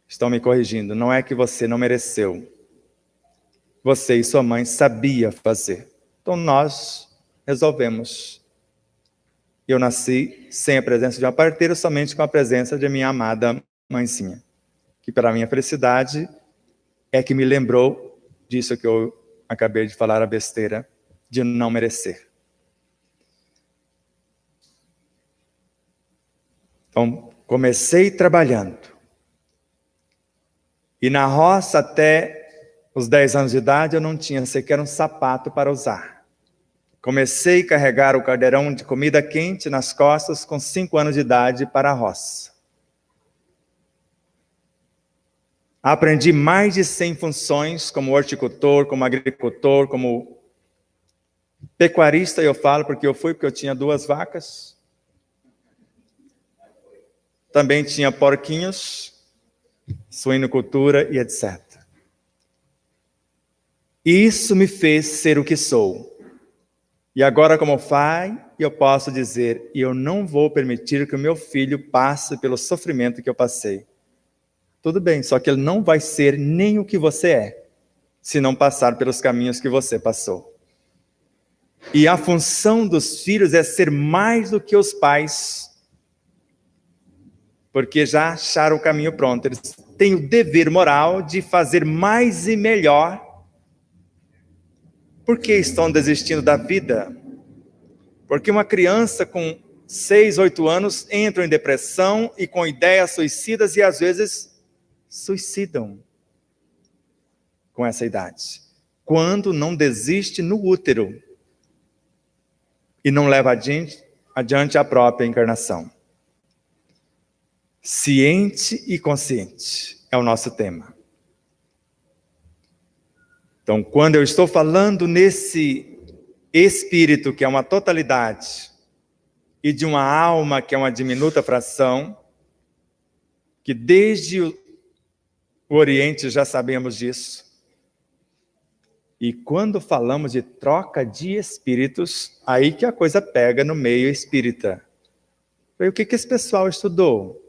Speaker 2: Estão me corrigindo, não é que você não mereceu. Você e sua mãe sabiam fazer. Então nós resolvemos. Eu nasci sem a presença de uma parteira, somente com a presença de minha amada mãezinha, que para minha felicidade é que me lembrou disso que eu acabei de falar, a besteira, de não merecer. Então, comecei trabalhando. E na roça, até os 10 anos de idade, eu não tinha sequer um sapato para usar. Comecei a carregar o caldeirão de comida quente nas costas com 5 anos de idade para a roça. Aprendi mais de 100 funções como horticultor, como agricultor, como pecuarista, eu falo porque eu tinha 2 vacas. Também tinha porquinhos, suinocultura e etc. Isso me fez ser o que sou. E agora, como pai, eu posso dizer, eu não vou permitir que o meu filho passe pelo sofrimento que eu passei. Tudo bem, só que ele não vai ser nem o que você é, se não passar pelos caminhos que você passou. E a função dos filhos é ser mais do que os pais, porque já acharam o caminho pronto. Eles têm o dever moral de fazer mais e melhor. Por que estão desistindo da vida? Porque uma criança com 6, 8 anos entra em depressão e com ideias suicidas e às vezes suicidam com essa idade. Quando não desiste no útero e não leva adiante a própria encarnação. Ciente e consciente é o nosso tema. Então, quando eu estou falando nesse espírito, que é uma totalidade, e de uma alma, que é uma diminuta fração, que desde o Oriente já sabemos disso. E quando falamos de troca de espíritos, aí que a coisa pega no meio espírita. E o que esse pessoal estudou?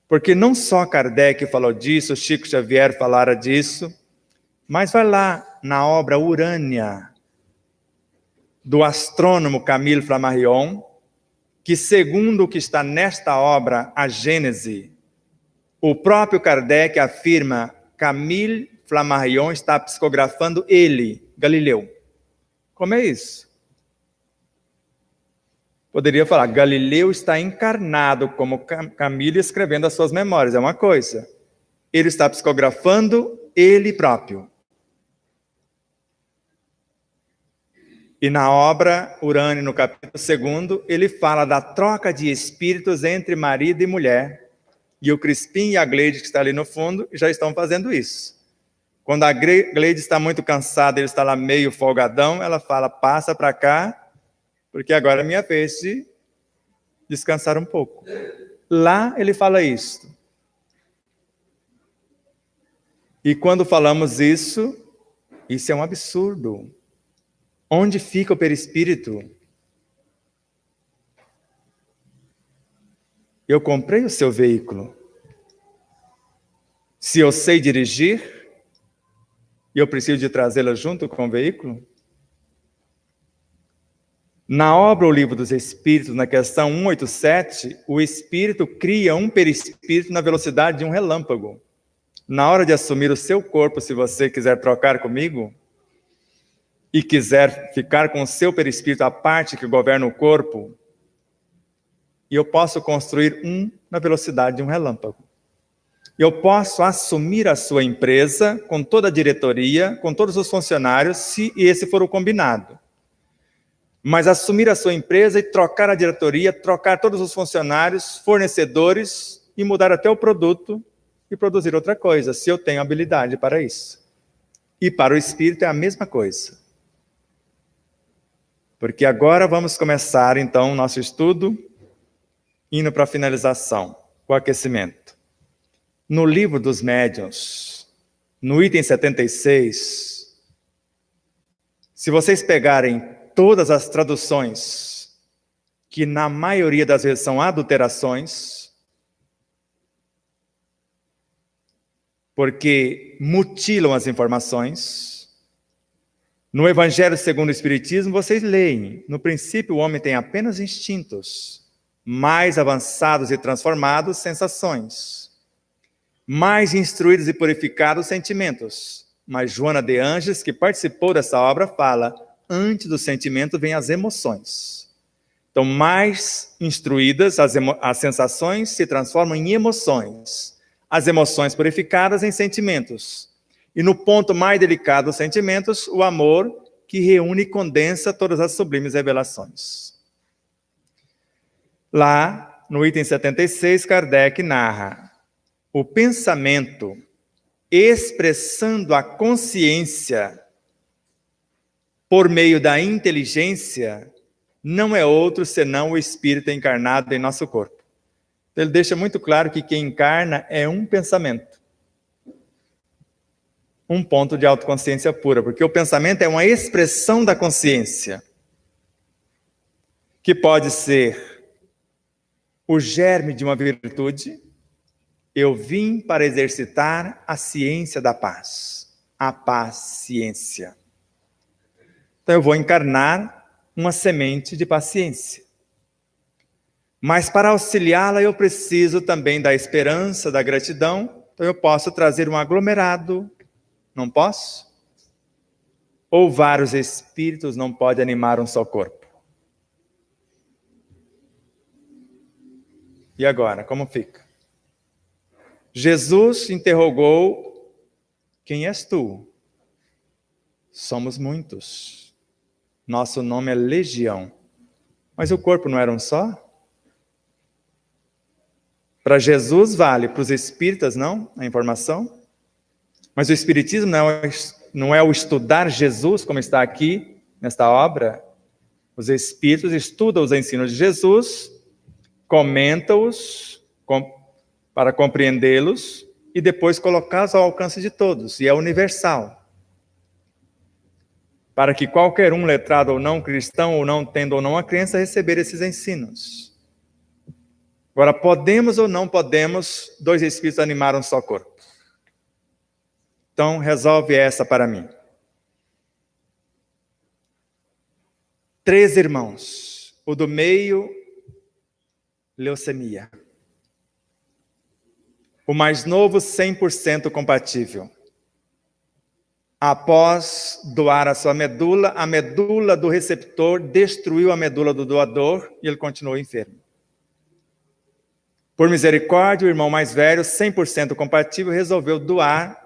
Speaker 2: Porque não só Kardec falou disso, Chico Xavier falara disso, mas vai lá na obra Urânia, do astrônomo Camille Flammarion, que segundo o que está nesta obra, a Gênese, o próprio Kardec afirma Camille Flammarion está psicografando ele, Galileu. Como é isso? Poderia falar, Galileu está encarnado como Camille escrevendo as suas memórias, é uma coisa. Ele está psicografando ele próprio. E na obra Urânio, no capítulo 2, ele fala da troca de espíritos entre marido e mulher. E o Crispim e a Gleide, que está ali no fundo, já estão fazendo isso. Quando a Gleide está muito cansada, ele está lá meio folgadão, ela fala, passa para cá, porque agora é minha vez de descansar um pouco. Lá ele fala isso. E quando falamos isso é um absurdo. Onde fica o perispírito? Eu comprei o seu veículo. Se eu sei dirigir, eu preciso de trazê-la junto com o veículo? Na obra O Livro dos Espíritos, na questão 187, o espírito cria um perispírito na velocidade de um relâmpago. Na hora de assumir o seu corpo, se você quiser trocar comigo, e quiser ficar com o seu perispírito, a parte que governa o corpo, e eu posso construir um na velocidade de um relâmpago. Eu posso assumir a sua empresa com toda a diretoria, com todos os funcionários, se esse for o combinado. Mas assumir a sua empresa e trocar a diretoria, trocar todos os funcionários, fornecedores, e mudar até o produto e produzir outra coisa, se eu tenho habilidade para isso. E para o espírito é a mesma coisa. Porque agora vamos começar, então, o nosso estudo, indo para a finalização, o aquecimento. No Livro dos Médiuns, no item 76, se vocês pegarem todas as traduções, que na maioria das vezes são adulterações, porque mutilam as informações. No Evangelho segundo o Espiritismo, vocês leem: no princípio o homem tem apenas instintos, mais avançados e transformados, sensações, mais instruídos e purificados, sentimentos. Mas Joana de Ângeles, que participou dessa obra, fala: antes do sentimento vem as emoções. Então, mais instruídas, as sensações se transformam em emoções. As emoções purificadas em sentimentos. E no ponto mais delicado dos sentimentos, o amor, que reúne e condensa todas as sublimes revelações. Lá, no item 76, Kardec narra: o pensamento, expressando a consciência por meio da inteligência, não é outro senão o espírito encarnado em nosso corpo. Então, ele deixa muito claro que quem encarna é um pensamento. Um ponto de autoconsciência pura, porque o pensamento é uma expressão da consciência, que pode ser o germe de uma virtude. Eu vim para exercitar a ciência da paz, a paciência. Então eu vou encarnar uma semente de paciência. Mas para auxiliá-la eu preciso também da esperança, da gratidão. Então eu posso trazer um aglomerado, não posso? Ou vários espíritos não podem animar um só corpo? E agora, como fica? Jesus interrogou: quem és tu? Somos muitos. Nosso nome é Legião. Mas o corpo não era um só? Para Jesus vale, para os espíritas não, a informação. Mas o espiritismo não é o estudar Jesus, como está aqui nesta obra. Os espíritos estudam os ensinos de Jesus, comentam-os para compreendê-los e depois colocá-los ao alcance de todos, e é universal. Para que qualquer um, letrado ou não, cristão ou não, tendo ou não a crença, receber esses ensinos. Agora, podemos ou não podemos dois espíritos animar um só corpo? Então, resolve essa para mim. 3 irmãos. O do meio, leucemia. O mais novo, 100% compatível. Após doar a sua medula, a medula do receptor destruiu a medula do doador e ele continuou enfermo. Por misericórdia, o irmão mais velho, 100% compatível, resolveu doar.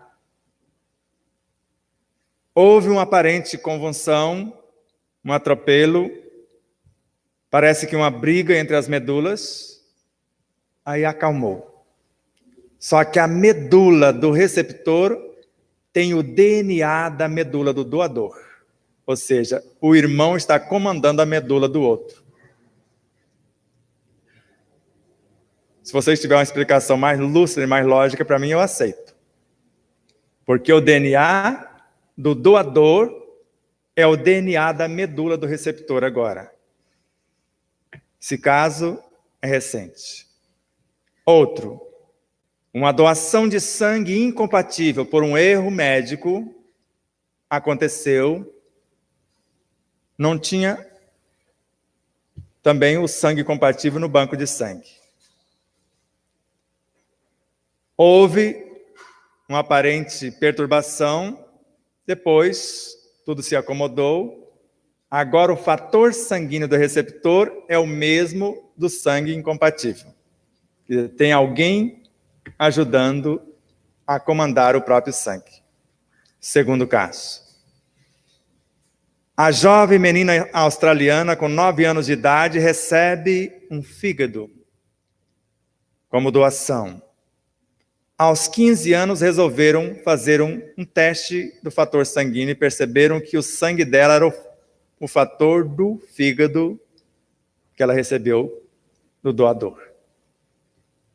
Speaker 2: Houve uma aparente convulsão, um atropelo, parece que uma briga entre as medulas, aí acalmou. Só que a medula do receptor tem o DNA da medula do doador. Ou seja, o irmão está comandando a medula do outro. Se vocês tiverem uma explicação mais lúcida e mais lógica, para mim eu aceito. Porque o DNA do doador é o DNA da medula do receptor agora. Esse caso é recente. Outro. Uma doação de sangue incompatível por um erro médico aconteceu. Não tinha também o sangue compatível no banco de sangue. Houve uma aparente perturbação, depois tudo se acomodou. Agora o fator sanguíneo do receptor é o mesmo do sangue incompatível. Tem alguém ajudando a comandar o próprio sangue. Segundo caso. A jovem menina australiana com 9 anos de idade recebe um fígado como doação. Aos 15 anos resolveram fazer um teste do fator sanguíneo e perceberam que o sangue dela era o fator do fígado que ela recebeu do doador.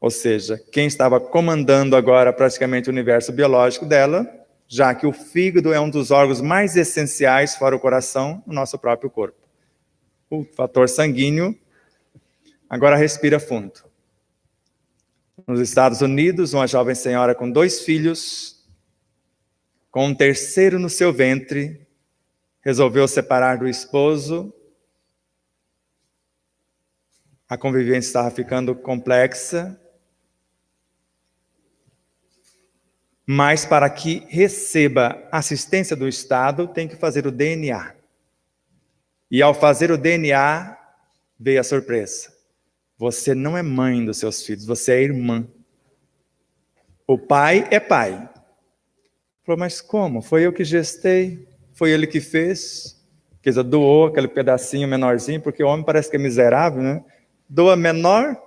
Speaker 2: Ou seja, quem estava comandando agora praticamente o universo biológico dela, já que o fígado é um dos órgãos mais essenciais fora o coração no nosso próprio corpo. o fator sanguíneo. Agora respira fundo. Nos Estados Unidos, uma jovem senhora com 2 filhos, com um terceiro no seu ventre, resolveu separar do esposo. A convivência estava ficando complexa. Mas para que receba assistência do Estado, tem que fazer o DNA. E ao fazer o DNA, veio a surpresa. Você não é mãe dos seus filhos, você é irmã. O pai é pai. Falou, mas como? Foi eu que gestei, foi ele que fez. Quer dizer, doou aquele pedacinho menorzinho, porque o homem parece que é miserável, né? Doa a menor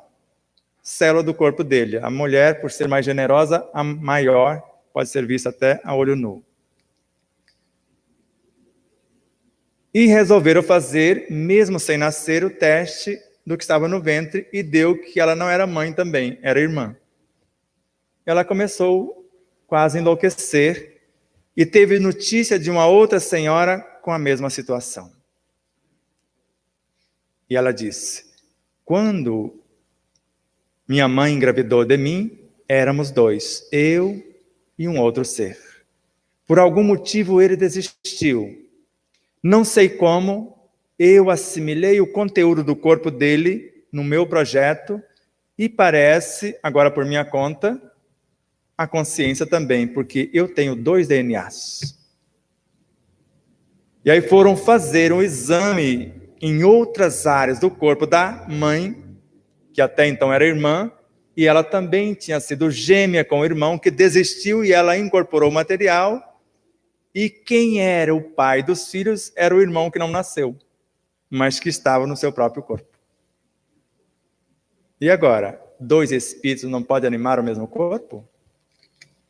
Speaker 2: célula do corpo dele. A mulher, por ser mais generosa, a maior, pode ser vista até a olho nu. E resolveram fazer, mesmo sem nascer, o teste do que estava no ventre, e deu que ela não era mãe também, era irmã. Ela começou quase a enlouquecer e teve notícia de uma outra senhora com a mesma situação. E ela disse, quando minha mãe engravidou de mim, éramos 2, eu e um outro ser. Por algum motivo ele desistiu. Não sei como, eu assimilei o conteúdo do corpo dele no meu projeto e parece, agora por minha conta, a consciência também, porque eu tenho 2 DNAs. E aí foram fazer um exame em outras áreas do corpo da mãe, que até então era irmã, e ela também tinha sido gêmea com o irmão, que desistiu e ela incorporou o material. E quem era o pai dos filhos era o irmão que não nasceu, mas que estava no seu próprio corpo. E agora, 2 espíritos não podem animar o mesmo corpo?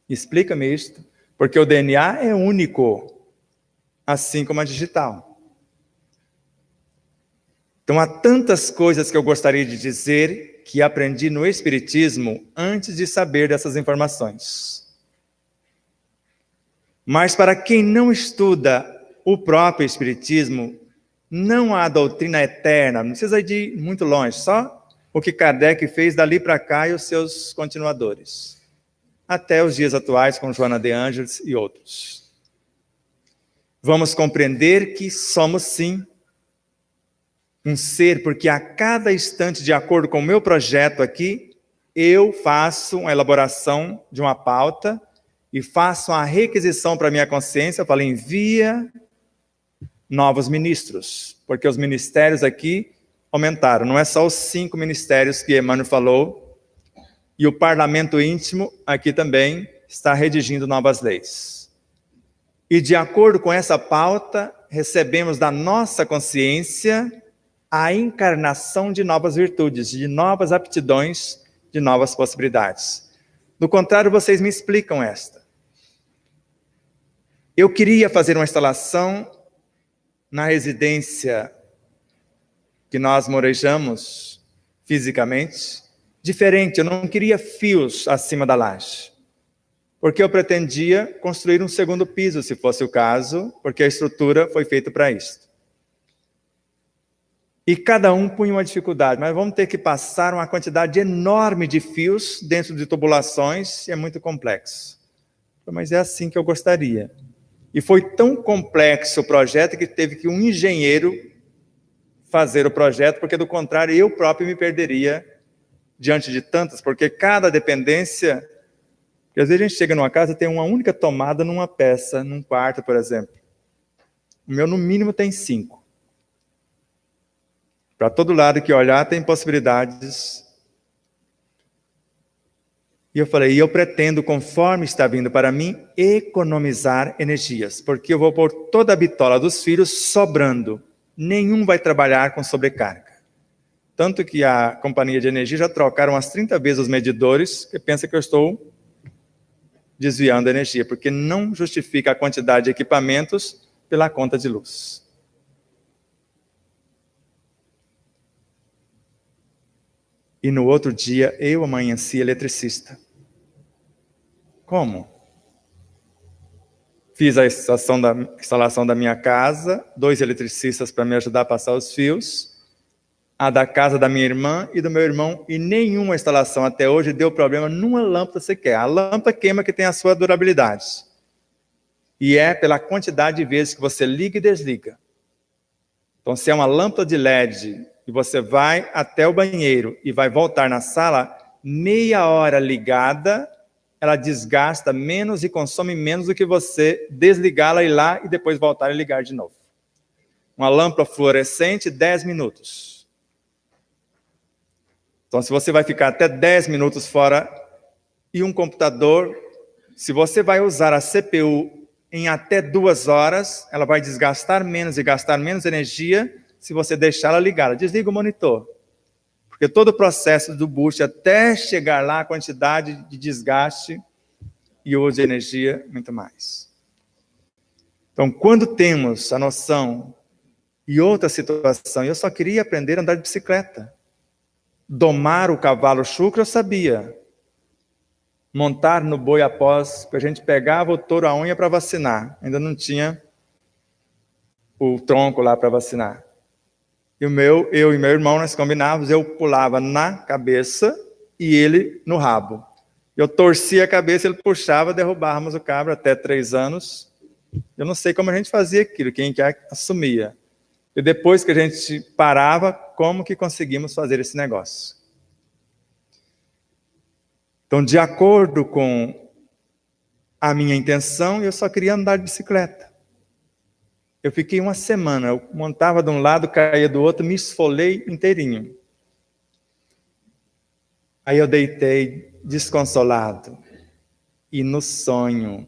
Speaker 2: Explica-me isto. Porque o DNA é único, assim como a digital. Então há tantas coisas que eu gostaria de dizer que aprendi no Espiritismo antes de saber dessas informações. Mas para quem não estuda o próprio Espiritismo, não há doutrina eterna, não precisa ir muito longe, só o que Kardec fez dali para cá e os seus continuadores, até os dias atuais com Joana de Ângeles e outros. Vamos compreender que somos sim um ser, porque a cada instante, de acordo com o meu projeto aqui, eu faço uma elaboração de uma pauta e faço uma requisição para a minha consciência. Eu falo, envia novos ministros, porque os ministérios aqui aumentaram. Não é só os 5 ministérios que Emmanuel falou, e o parlamento íntimo aqui também está redigindo novas leis. E de acordo com essa pauta, recebemos da nossa consciência a encarnação de novas virtudes, de novas aptidões, de novas possibilidades. Do contrário, vocês me explicam esta. Eu queria fazer uma instalação na residência que nós morejamos fisicamente, diferente. Eu não queria fios acima da laje, porque eu pretendia construir um 2º piso, se fosse o caso, porque a estrutura foi feita para isso. E cada um punha uma dificuldade, mas vamos ter que passar uma quantidade enorme de fios dentro de tubulações, e é muito complexo. Mas é assim que eu gostaria. E foi tão complexo o projeto que teve que um engenheiro fazer o projeto, porque do contrário eu próprio me perderia diante de tantas, porque cada dependência, porque às vezes a gente chega numa casa e tem uma única tomada numa peça, num quarto, por exemplo. O meu no mínimo tem 5. Para todo lado que olhar tem possibilidades. E eu falei, eu pretendo, conforme está vindo para mim, economizar energias, porque eu vou pôr toda a bitola dos filhos sobrando. Nenhum vai trabalhar com sobrecarga. Tanto que a companhia de energia já trocaram umas 30 vezes os medidores, que pensa que eu estou desviando a energia, porque não justifica a quantidade de equipamentos pela conta de luz. E no outro dia, eu amanheci eletricista. Como? Fiz a instalação da minha casa, 2 eletricistas para me ajudar a passar os fios, a da casa da minha irmã e do meu irmão, e nenhuma instalação até hoje deu problema numa lâmpada sequer. A lâmpada queima que tem a sua durabilidade. E é pela quantidade de vezes que você liga e desliga. Então, se é uma lâmpada de LED e você vai até o banheiro e vai voltar na sala, meia hora ligada, ela desgasta menos e consome menos do que você desligá-la, ir lá e depois voltar e ligar de novo. Uma lâmpada fluorescente, 10 minutos. Então, se você vai ficar até 10 minutos fora, e um computador, se você vai usar a CPU em até 2 horas, ela vai desgastar menos e gastar menos energia se você deixá-la ligada. Desliga o monitor. Porque todo o processo do boost, até chegar lá, a quantidade de desgaste e uso de energia, muito mais. Então, quando temos a noção e outra situação, eu só queria aprender a andar de bicicleta. Domar o cavalo chucro eu sabia. Montar no boi após, porque a gente pegava o touro à unha para vacinar. Ainda não tinha o tronco lá para vacinar. E eu e meu irmão, nós combinávamos, eu pulava na cabeça e ele no rabo. Eu torcia a cabeça, ele puxava, derrubávamos o cabra até 3 anos. Eu não sei como a gente fazia aquilo, quem que assumia. E depois que a gente parava, como que conseguimos fazer esse negócio? Então, de acordo com a minha intenção, eu só queria andar de bicicleta. Eu fiquei 1 semana, eu montava de um lado, caía do outro, me esfolei inteirinho. Aí eu deitei desconsolado. E no sonho,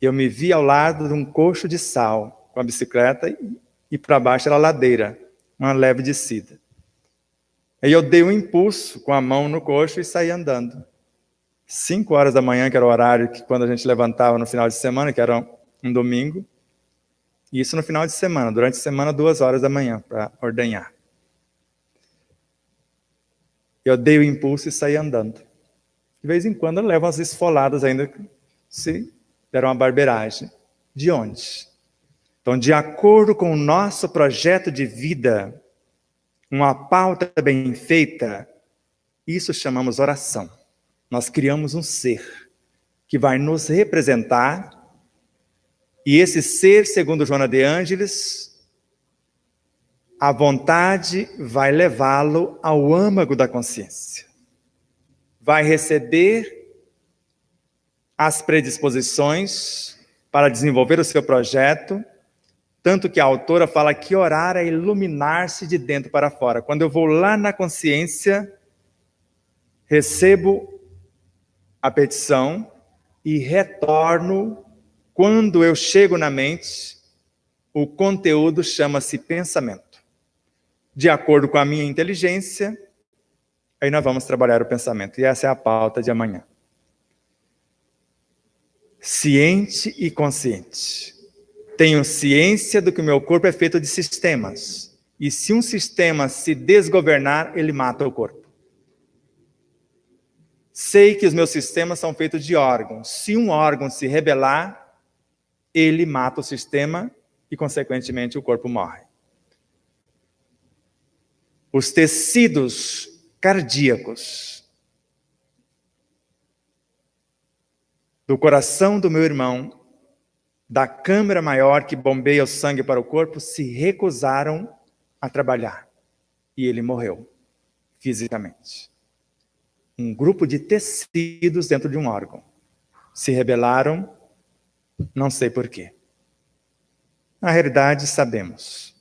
Speaker 2: eu me vi ao lado de um coxo de sal, com a bicicleta, e para baixo era a ladeira, uma leve descida. Aí eu dei um impulso com a mão no coxo e saí andando. 5 horas da manhã, que era o horário que quando a gente levantava no final de semana, que era um domingo. E isso no final de semana, durante a semana, 2 horas da manhã, para ordenhar. Eu dei o impulso e saí andando. De vez em quando eu levo umas esfoladas ainda, se deram uma barbeiragem. De onde? Então, de acordo com o nosso projeto de vida, uma pauta bem feita, isso chamamos oração. Nós criamos um ser que vai nos representar, e esse ser, segundo Joana de Ângeles, a vontade vai levá-lo ao âmago da consciência. Vai receber as predisposições para desenvolver o seu projeto, tanto que a autora fala que orar é iluminar-se de dentro para fora. Quando eu vou lá na consciência, recebo a petição e retorno. Quando eu chego na mente, o conteúdo chama-se pensamento. De acordo com a minha inteligência, aí nós vamos trabalhar o pensamento. E essa é a pauta de amanhã. Ciente e consciente. Tenho ciência do que o meu corpo é feito de sistemas. E se um sistema se desgovernar, ele mata o corpo. Sei que os meus sistemas são feitos de órgãos. Se um órgão se rebelar, ele mata o sistema e, consequentemente, o corpo morre. Os tecidos cardíacos do coração do meu irmão, da câmara maior que bombeia o sangue para o corpo, se recusaram a trabalhar. E ele morreu, fisicamente. Um grupo de tecidos dentro de um órgão se rebelaram. Não sei porquê. Na realidade, sabemos.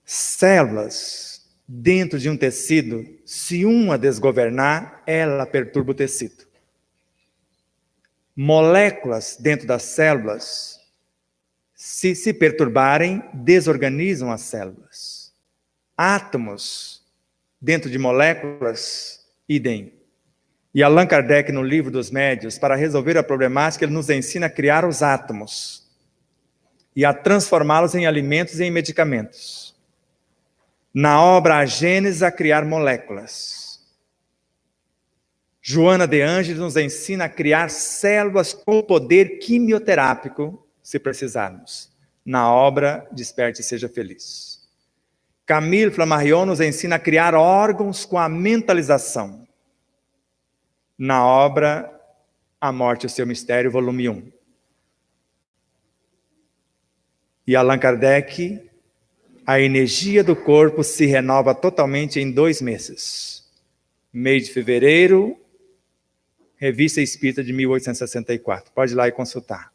Speaker 2: Células dentro de um tecido, se uma desgovernar, ela perturba o tecido. Moléculas dentro das células, se perturbarem, desorganizam as células. Átomos dentro de moléculas, idem. E Allan Kardec, no livro dos Médiuns, para resolver a problemática, ele nos ensina a criar os átomos e a transformá-los em alimentos e em medicamentos. Na obra A Gênese, a criar moléculas. Joana de Ângeles nos ensina a criar células com poder quimioterápico, se precisarmos, na obra Desperte e Seja Feliz. Camille Flammarion nos ensina a criar órgãos com a mentalização, na obra A Morte e o Seu Mistério, volume 1. E Allan Kardec, a energia do corpo se renova totalmente em 2 meses. Mês de fevereiro, Revista Espírita de 1864. Pode ir lá e consultar.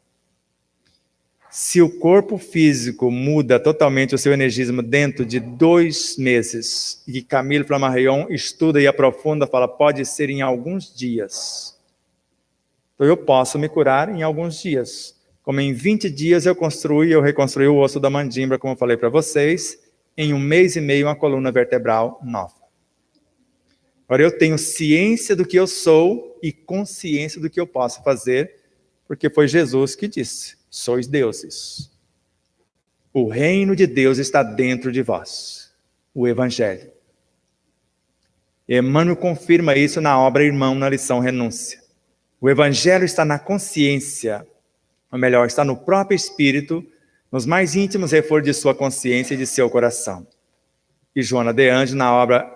Speaker 2: Se o corpo físico muda totalmente o seu energismo dentro de 2 meses, e Camille Flammarion estuda e aprofunda, fala, pode ser em alguns dias. Então eu posso me curar em alguns dias. Como em 20 dias eu reconstruí o osso da mandíbula, como eu falei para vocês, em 1 mês e meio uma coluna vertebral nova. Agora eu tenho ciência do que eu sou e consciência do que eu posso fazer, porque foi Jesus que disse, sois deuses. O reino de Deus está dentro de vós, o Evangelho. Emmanuel confirma isso na obra Irmão, na lição Renúncia. O Evangelho está na consciência, ou melhor, está no próprio Espírito, nos mais íntimos reforços de sua consciência e de seu coração. E Joana de Ângeles, na obra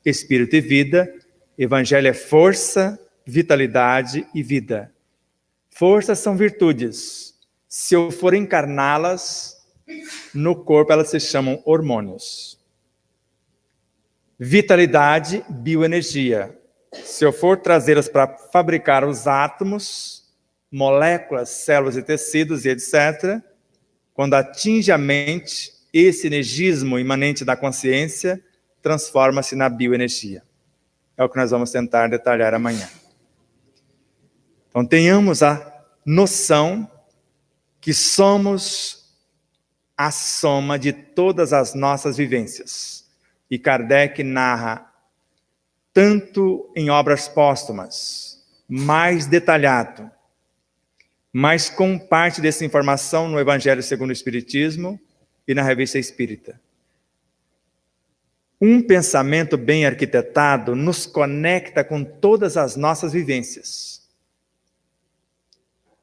Speaker 2: Espírito e Vida, Evangelho é força, vitalidade e vida. Forças são virtudes. Se eu for encarná-las no corpo, elas se chamam hormônios. Vitalidade, bioenergia. Se eu for trazê-las para fabricar os átomos, moléculas, células e tecidos e etc., quando atinge a mente, esse energismo imanente da consciência transforma-se na bioenergia. É o que nós vamos tentar detalhar amanhã. Então tenhamos a noção que somos a soma de todas as nossas vivências. E Kardec narra, tanto em obras póstumas, mais detalhado, mas com parte dessa informação no Evangelho segundo o Espiritismo e na Revista Espírita. Um pensamento bem arquitetado nos conecta com todas as nossas vivências.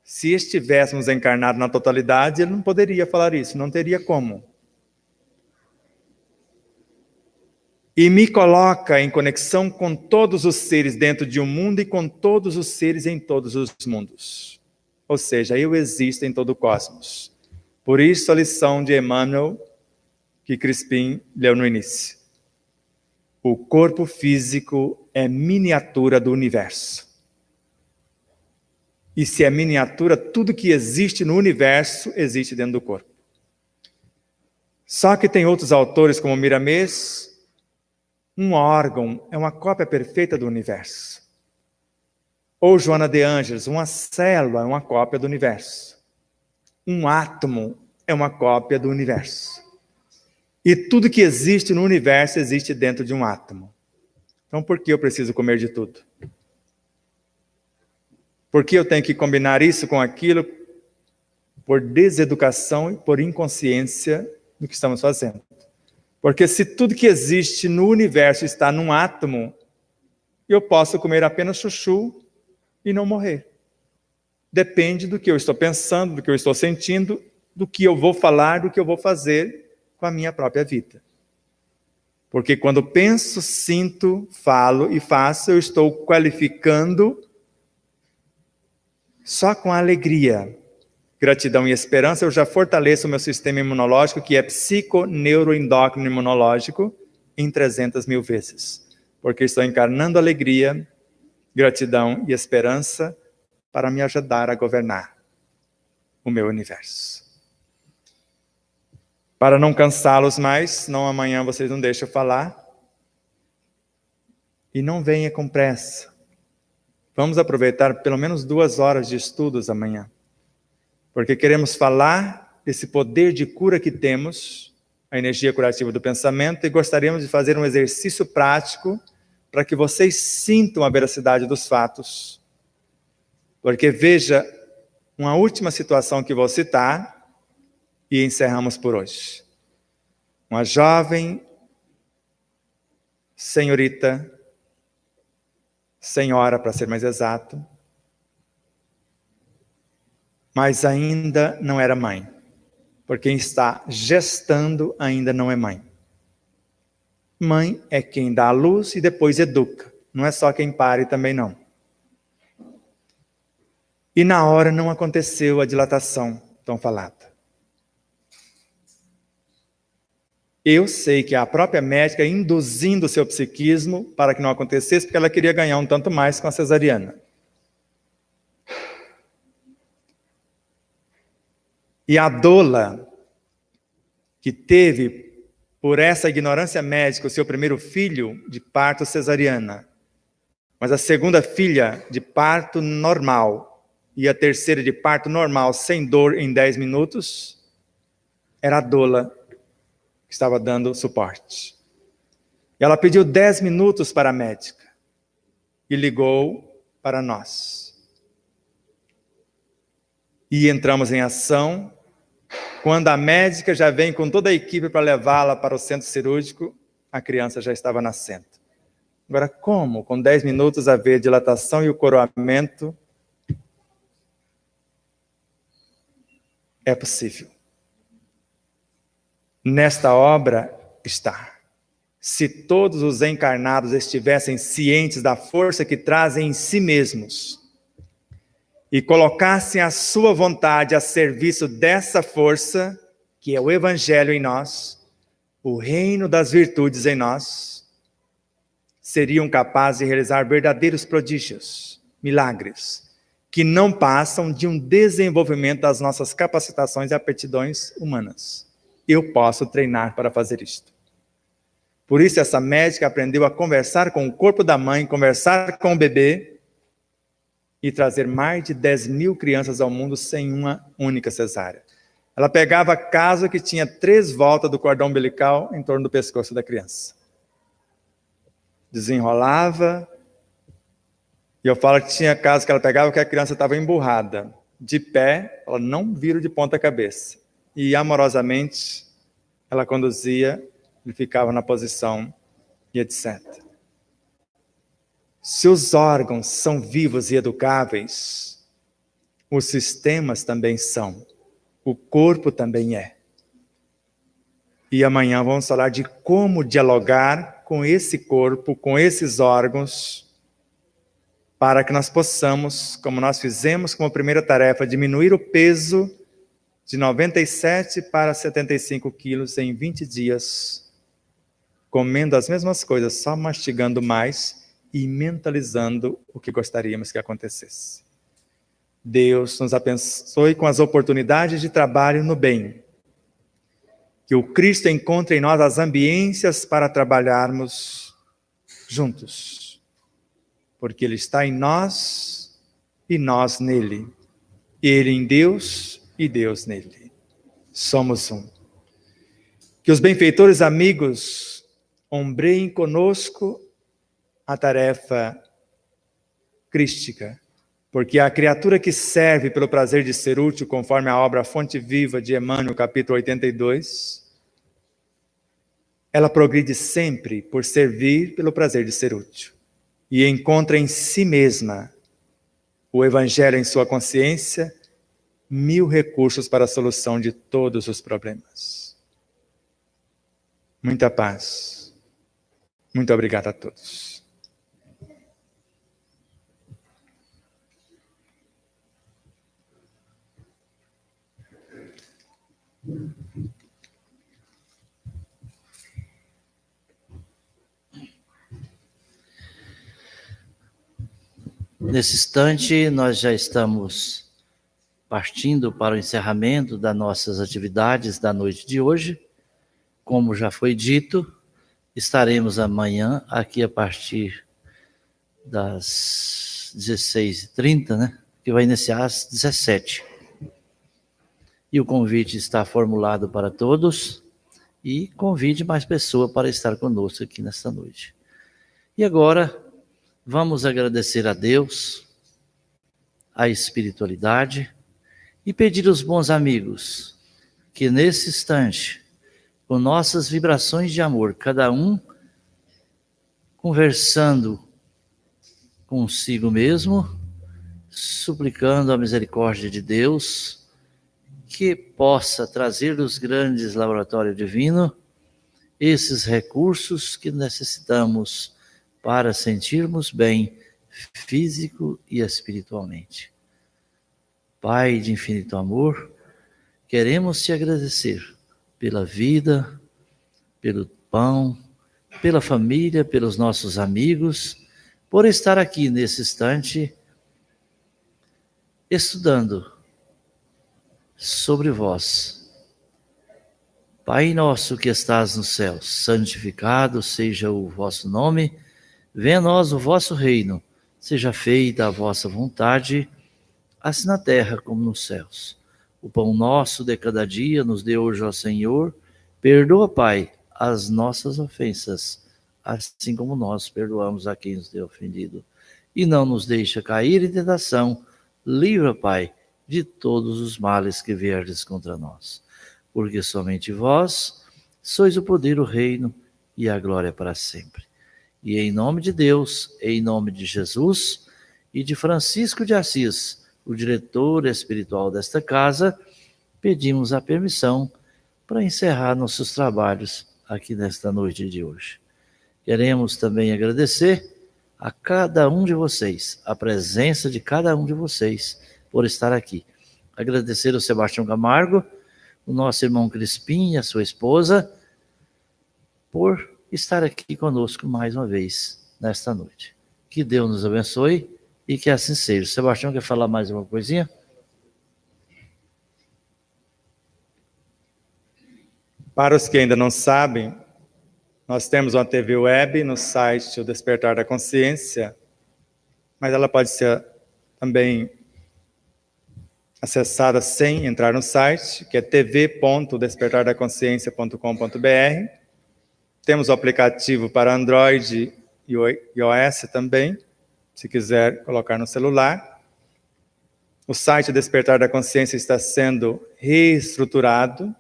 Speaker 2: Se estivéssemos encarnados na totalidade, ele não poderia falar isso, não teria como. E me coloca em conexão com todos os seres dentro de um mundo e com todos os seres em todos os mundos. Ou seja, eu existo em todo o cosmos. Por isso a lição de Emmanuel, que Crispim leu no início. O corpo físico é miniatura do universo. E se é miniatura, tudo que existe no universo existe dentro do corpo. Só que tem outros autores, como Miramês, um órgão é uma cópia perfeita do universo. Ou Joana de Ângeles, uma célula é uma cópia do universo. Um átomo é uma cópia do universo. E tudo que existe no universo existe dentro de um átomo. Então por que eu preciso comer de tudo? Por que eu tenho que combinar isso com aquilo? Por deseducação e por inconsciência do que estamos fazendo. Porque se tudo que existe no universo está num átomo, eu posso comer apenas chuchu e não morrer. Depende do que eu estou pensando, do que eu estou sentindo, do que eu vou falar, do que eu vou fazer com a minha própria vida. Porque quando penso, sinto, falo e faço, eu estou qualificando só com alegria, gratidão e esperança, eu já fortaleço o meu sistema imunológico, que é psico-neuroendócrino imunológico, em 300.000 vezes. Porque estou encarnando alegria, gratidão e esperança para me ajudar a governar o meu universo. Para não cansá-los mais, senão amanhã vocês não deixam eu falar. E não venha com pressa. Vamos aproveitar pelo menos 2 horas de estudos amanhã. Porque queremos falar desse poder de cura que temos, a energia curativa do pensamento, e gostaríamos de fazer um exercício prático para que vocês sintam a veracidade dos fatos. Porque veja, uma última situação que vou citar e encerramos por hoje. Uma jovem senhorita 100 horas para ser mais exato, mas ainda não era mãe, porque quem está gestando ainda não é mãe. Mãe é quem dá a luz e depois educa, não é só quem pare também não. E na hora não aconteceu a dilatação tão falada. Eu sei que a própria médica induzindo o seu psiquismo para que não acontecesse, porque ela queria ganhar um tanto mais com a cesariana. E a doula que teve, por essa ignorância médica, o seu primeiro filho de parto cesariana, mas a segunda filha de parto normal e a terceira de parto normal sem dor em 10 minutos, era a doula que estava dando suporte. E ela pediu 10 minutos para a médica e ligou para nós. E entramos em ação. Quando a médica já vem com toda a equipe para levá-la para o centro cirúrgico, a criança já estava nascendo. Agora, como com 10 minutos haver dilatação e o coroamento? É possível. Nesta obra está. Se todos os encarnados estivessem cientes da força que trazem em si mesmos e colocassem a sua vontade a serviço dessa força, que é o Evangelho em nós, o reino das virtudes em nós, seriam capazes de realizar verdadeiros prodígios, milagres, que não passam de um desenvolvimento das nossas capacitações e aptidões humanas. Eu posso treinar para fazer isto. Por isso essa médica aprendeu a conversar com o corpo da mãe, conversar com o bebê e trazer mais de 10.000 crianças ao mundo sem uma única cesárea. Ela pegava caso que tinha 3 voltas do cordão umbilical em torno do pescoço da criança. Desenrolava, e eu falo que tinha casos que ela pegava que a criança estava emburrada, de pé, ela não vira de ponta cabeça. E amorosamente ela conduzia, ele ficava na posição e etc. Se os órgãos são vivos e educáveis, os sistemas também são, o corpo também é. E amanhã vamos falar de como dialogar com esse corpo, com esses órgãos, para que nós possamos, como nós fizemos como primeira tarefa, diminuir o peso de 97 para 75 quilos em 20 dias, comendo as mesmas coisas, só mastigando mais e mentalizando o que gostaríamos que acontecesse. Deus nos abençoe com as oportunidades de trabalho no bem. Que o Cristo encontre em nós as ambiências para trabalharmos juntos. Porque Ele está em nós e nós nele. Ele em Deus e Deus nele. Somos um. Que os benfeitores amigos ombreiem conosco a tarefa crística, porque a criatura que serve pelo prazer de ser útil, conforme a obra Fonte Viva de Emmanuel, capítulo 82, ela progride sempre por servir pelo prazer de ser útil e encontra em si mesma o Evangelho em sua consciência, 1000 recursos para a solução de todos os problemas. Muita paz. Muito obrigado a todos.
Speaker 3: Nesse instante, nós já estamos partindo para o encerramento das nossas atividades da noite de hoje. Como já foi dito, estaremos amanhã aqui a partir das 16h30, né? Que vai iniciar às 17h. E o convite está formulado para todos e convide mais pessoas para estar conosco aqui nesta noite. E agora, vamos agradecer a Deus, a espiritualidade e pedir aos bons amigos que nesse instante, com nossas vibrações de amor, cada um conversando consigo mesmo, suplicando a misericórdia de Deus, que possa trazer dos grandes laboratórios divinos esses recursos que necessitamos para sentirmos bem físico e espiritualmente. Pai de infinito amor, queremos te agradecer pela vida, pelo pão, pela família, pelos nossos amigos, por estar aqui nesse instante estudando sobre vós. Pai nosso que estás nos céus, santificado seja o vosso nome, venha a nós o vosso reino, seja feita a vossa vontade, assim na terra como nos céus. O pão nosso de cada dia nos dê hoje, ó Senhor. Perdoa, Pai, as nossas ofensas, assim como nós perdoamos a quem nos tem ofendido. E não nos deixa cair em tentação. Livra, Pai, de todos os males que vierdes contra nós. Porque somente vós sois o poder, o reino e a glória para sempre. E em nome de Deus, em nome de Jesus e de Francisco de Assis, o diretor espiritual desta casa, pedimos a permissão para encerrar nossos trabalhos aqui nesta noite de hoje. Queremos também agradecer a cada um de vocês, a presença de cada um de vocês por estar aqui. Agradecer ao Sebastião Camargo, o nosso irmão Crispim e a sua esposa, por estar aqui conosco mais uma vez nesta noite. Que Deus nos abençoe e que assim seja. Sebastião, quer falar mais uma coisinha?
Speaker 2: Para os que ainda não sabem, nós temos uma TV web no site O Despertar da Consciência, mas ela pode ser também acessada sem entrar no site, que é tv.despertardaconsciência.com.br. Temos o aplicativo para Android e iOS também, se quiser colocar no celular. O site Despertar da Consciência está sendo reestruturado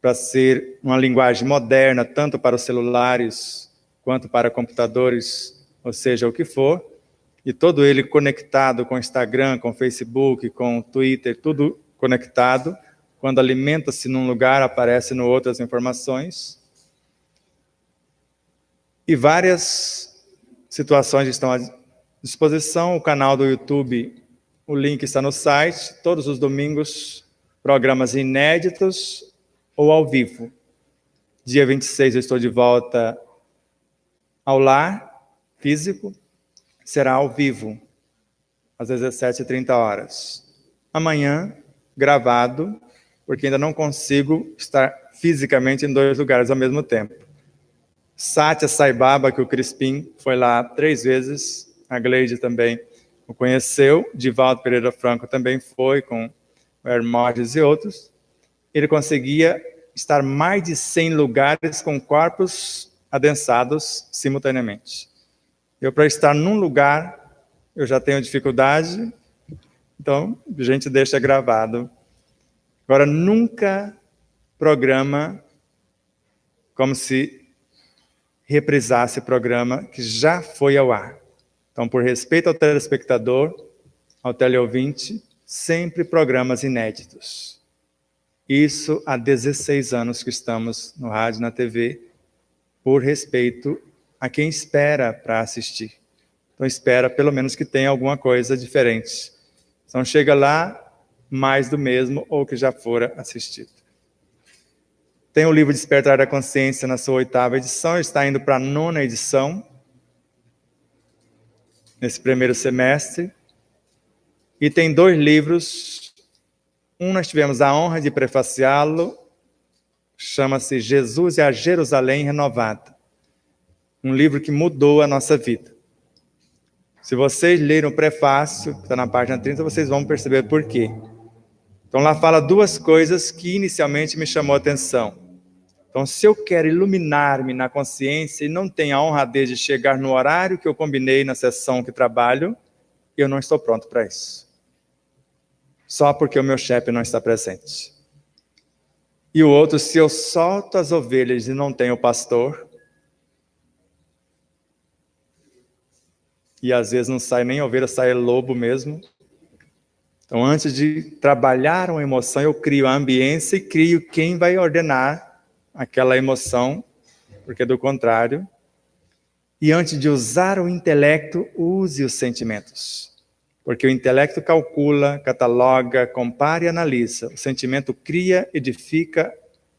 Speaker 2: para ser uma linguagem moderna, tanto para os celulares quanto para computadores, ou seja, o que for. E todo ele conectado com Instagram, com Facebook, com Twitter, tudo conectado. Quando alimenta-se num lugar, aparece no outro as informações. E várias situações estão à disposição. O canal do YouTube, o link está no site. Todos os domingos, programas inéditos ou ao vivo. Dia 26 eu estou de volta ao lar físico. Será ao vivo, às 17h30. Amanhã, gravado, porque ainda não consigo estar fisicamente em 2 lugares ao mesmo tempo. Sátia Sai Baba, que o Crispim foi lá 3 vezes, a Gleide também o conheceu, Divaldo Pereira Franco também foi, com o Hermógenes e outros. Ele conseguia estar mais de 100 lugares com corpos adensados simultaneamente. Eu, para estar num lugar, eu já tenho dificuldade, então a gente deixa gravado. Agora, nunca programa como se reprisasse programa que já foi ao ar. Então, por respeito ao telespectador, ao teleouvinte, sempre programas inéditos. Isso há 16 anos que estamos no rádio e na TV, por respeito a quem espera para assistir. Então espera pelo menos que tenha alguma coisa diferente. Então chega lá, mais do mesmo ou que já fora assistido. Tem o livro Despertar da Consciência na sua 8ª edição, está indo para a 9ª edição, nesse primeiro semestre. E tem 2 livros, um nós tivemos a honra de prefaciá-lo, chama-se Jesus e a Jerusalém Renovada. Um livro que mudou a nossa vida. Se vocês lerem o prefácio, que está na página 30, vocês vão perceber por quê. Então lá fala 2 coisas que inicialmente me chamou a atenção. Então, se eu quero iluminar-me na consciência e não tenho a honradez de chegar no horário que eu combinei na sessão que trabalho, eu não estou pronto para isso. Só porque o meu chefe não está presente. E o outro, se eu solto as ovelhas e não tenho pastor, E às vezes não sai nem ovelha, sai lobo mesmo. Então, antes de trabalhar uma emoção, eu crio a ambiência e crio quem vai ordenar aquela emoção, porque do contrário. E antes de usar o intelecto, use os sentimentos. Porque o intelecto calcula, cataloga, compara e analisa. O sentimento cria, edifica,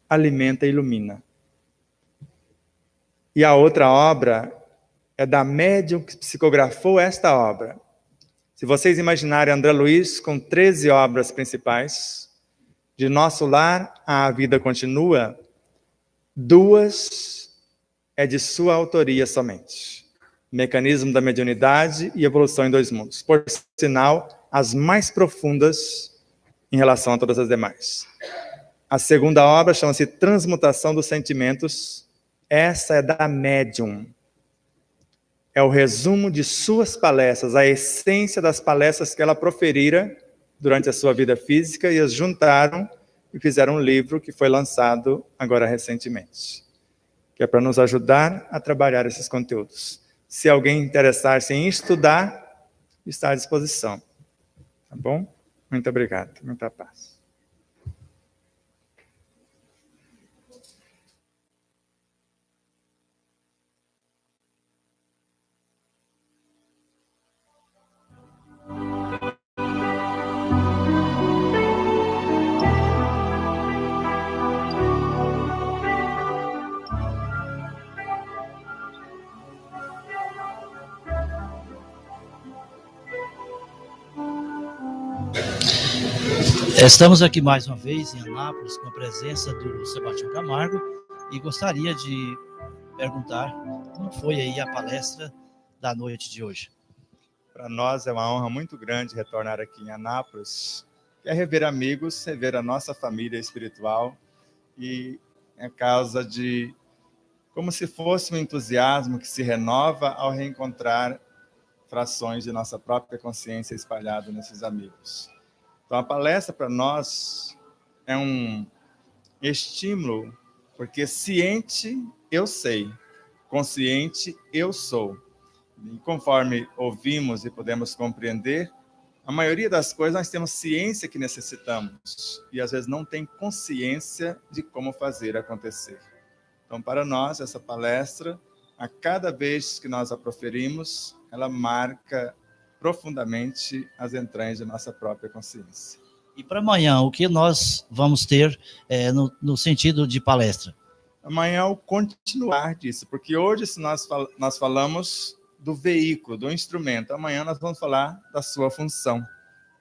Speaker 2: alimenta e ilumina. E a outra obra é da médium que psicografou esta obra. Se vocês imaginarem André Luiz com 13 obras principais, de Nosso Lar à Vida Continua, 2 é de sua autoria somente. Mecanismo da Mediunidade e Evolução em 2 Mundos. Por sinal, as mais profundas em relação a todas as demais. A segunda obra chama-se Transmutação dos Sentimentos. Essa é da médium. É o resumo de suas palestras, a essência das palestras que ela proferira durante a sua vida física e as juntaram e fizeram um livro que foi lançado agora recentemente, que é para nos ajudar a trabalhar esses conteúdos. Se alguém interessar-se em estudar, está à disposição. Tá bom? Muito obrigado. Muita paz.
Speaker 3: Estamos aqui mais uma vez em Anápolis com a presença do Sebastião Camargo e gostaria de perguntar como foi aí a palestra da noite de hoje.
Speaker 2: Para nós é uma honra muito grande retornar aqui em Anápolis, é rever amigos, rever a nossa família espiritual e é causa de como se fosse um entusiasmo que se renova ao reencontrar frações de nossa própria consciência espalhada nesses amigos. Então, a palestra para nós é um estímulo, porque ciente eu sei, consciente eu sou. E conforme ouvimos e podemos compreender, a maioria das coisas nós temos ciência que necessitamos e às vezes não tem consciência de como fazer acontecer. Então, para nós, essa palestra, a cada vez que nós a proferimos, ela marca profundamente as entranhas de nossa própria consciência.
Speaker 3: E para amanhã, o que nós vamos ter no sentido de palestra?
Speaker 2: Amanhã é o continuar disso, porque hoje se nós falamos do veículo, do instrumento, amanhã nós vamos falar da sua função,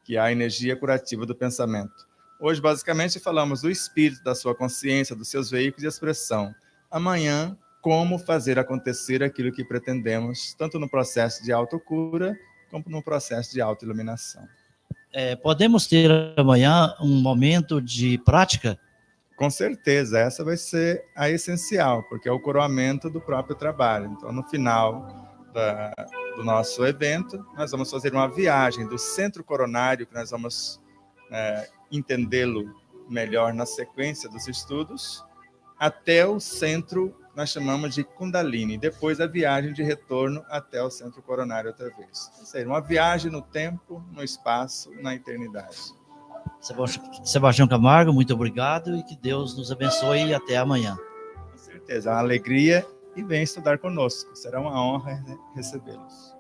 Speaker 2: que é a energia curativa do pensamento. Hoje, basicamente, falamos do espírito, da sua consciência, dos seus veículos de expressão. Amanhã, como fazer acontecer aquilo que pretendemos, tanto no processo de autocura, como no processo de autoiluminação.
Speaker 3: Podemos ter amanhã um momento de prática?
Speaker 2: Com certeza, essa vai ser a essencial, porque é o coroamento do próprio trabalho. Então, no final do nosso evento, nós vamos fazer uma viagem do centro coronário, que nós vamos entendê-lo melhor na sequência dos estudos, até o centro nós chamamos de Kundalini, depois a viagem de retorno até o centro coronário outra vez. Ou seja, uma viagem no tempo, no espaço, na eternidade.
Speaker 3: Sebastião Camargo, muito obrigado e que Deus nos abençoe e até amanhã.
Speaker 2: Com certeza, uma alegria e venha estudar conosco. Será uma honra recebê-los.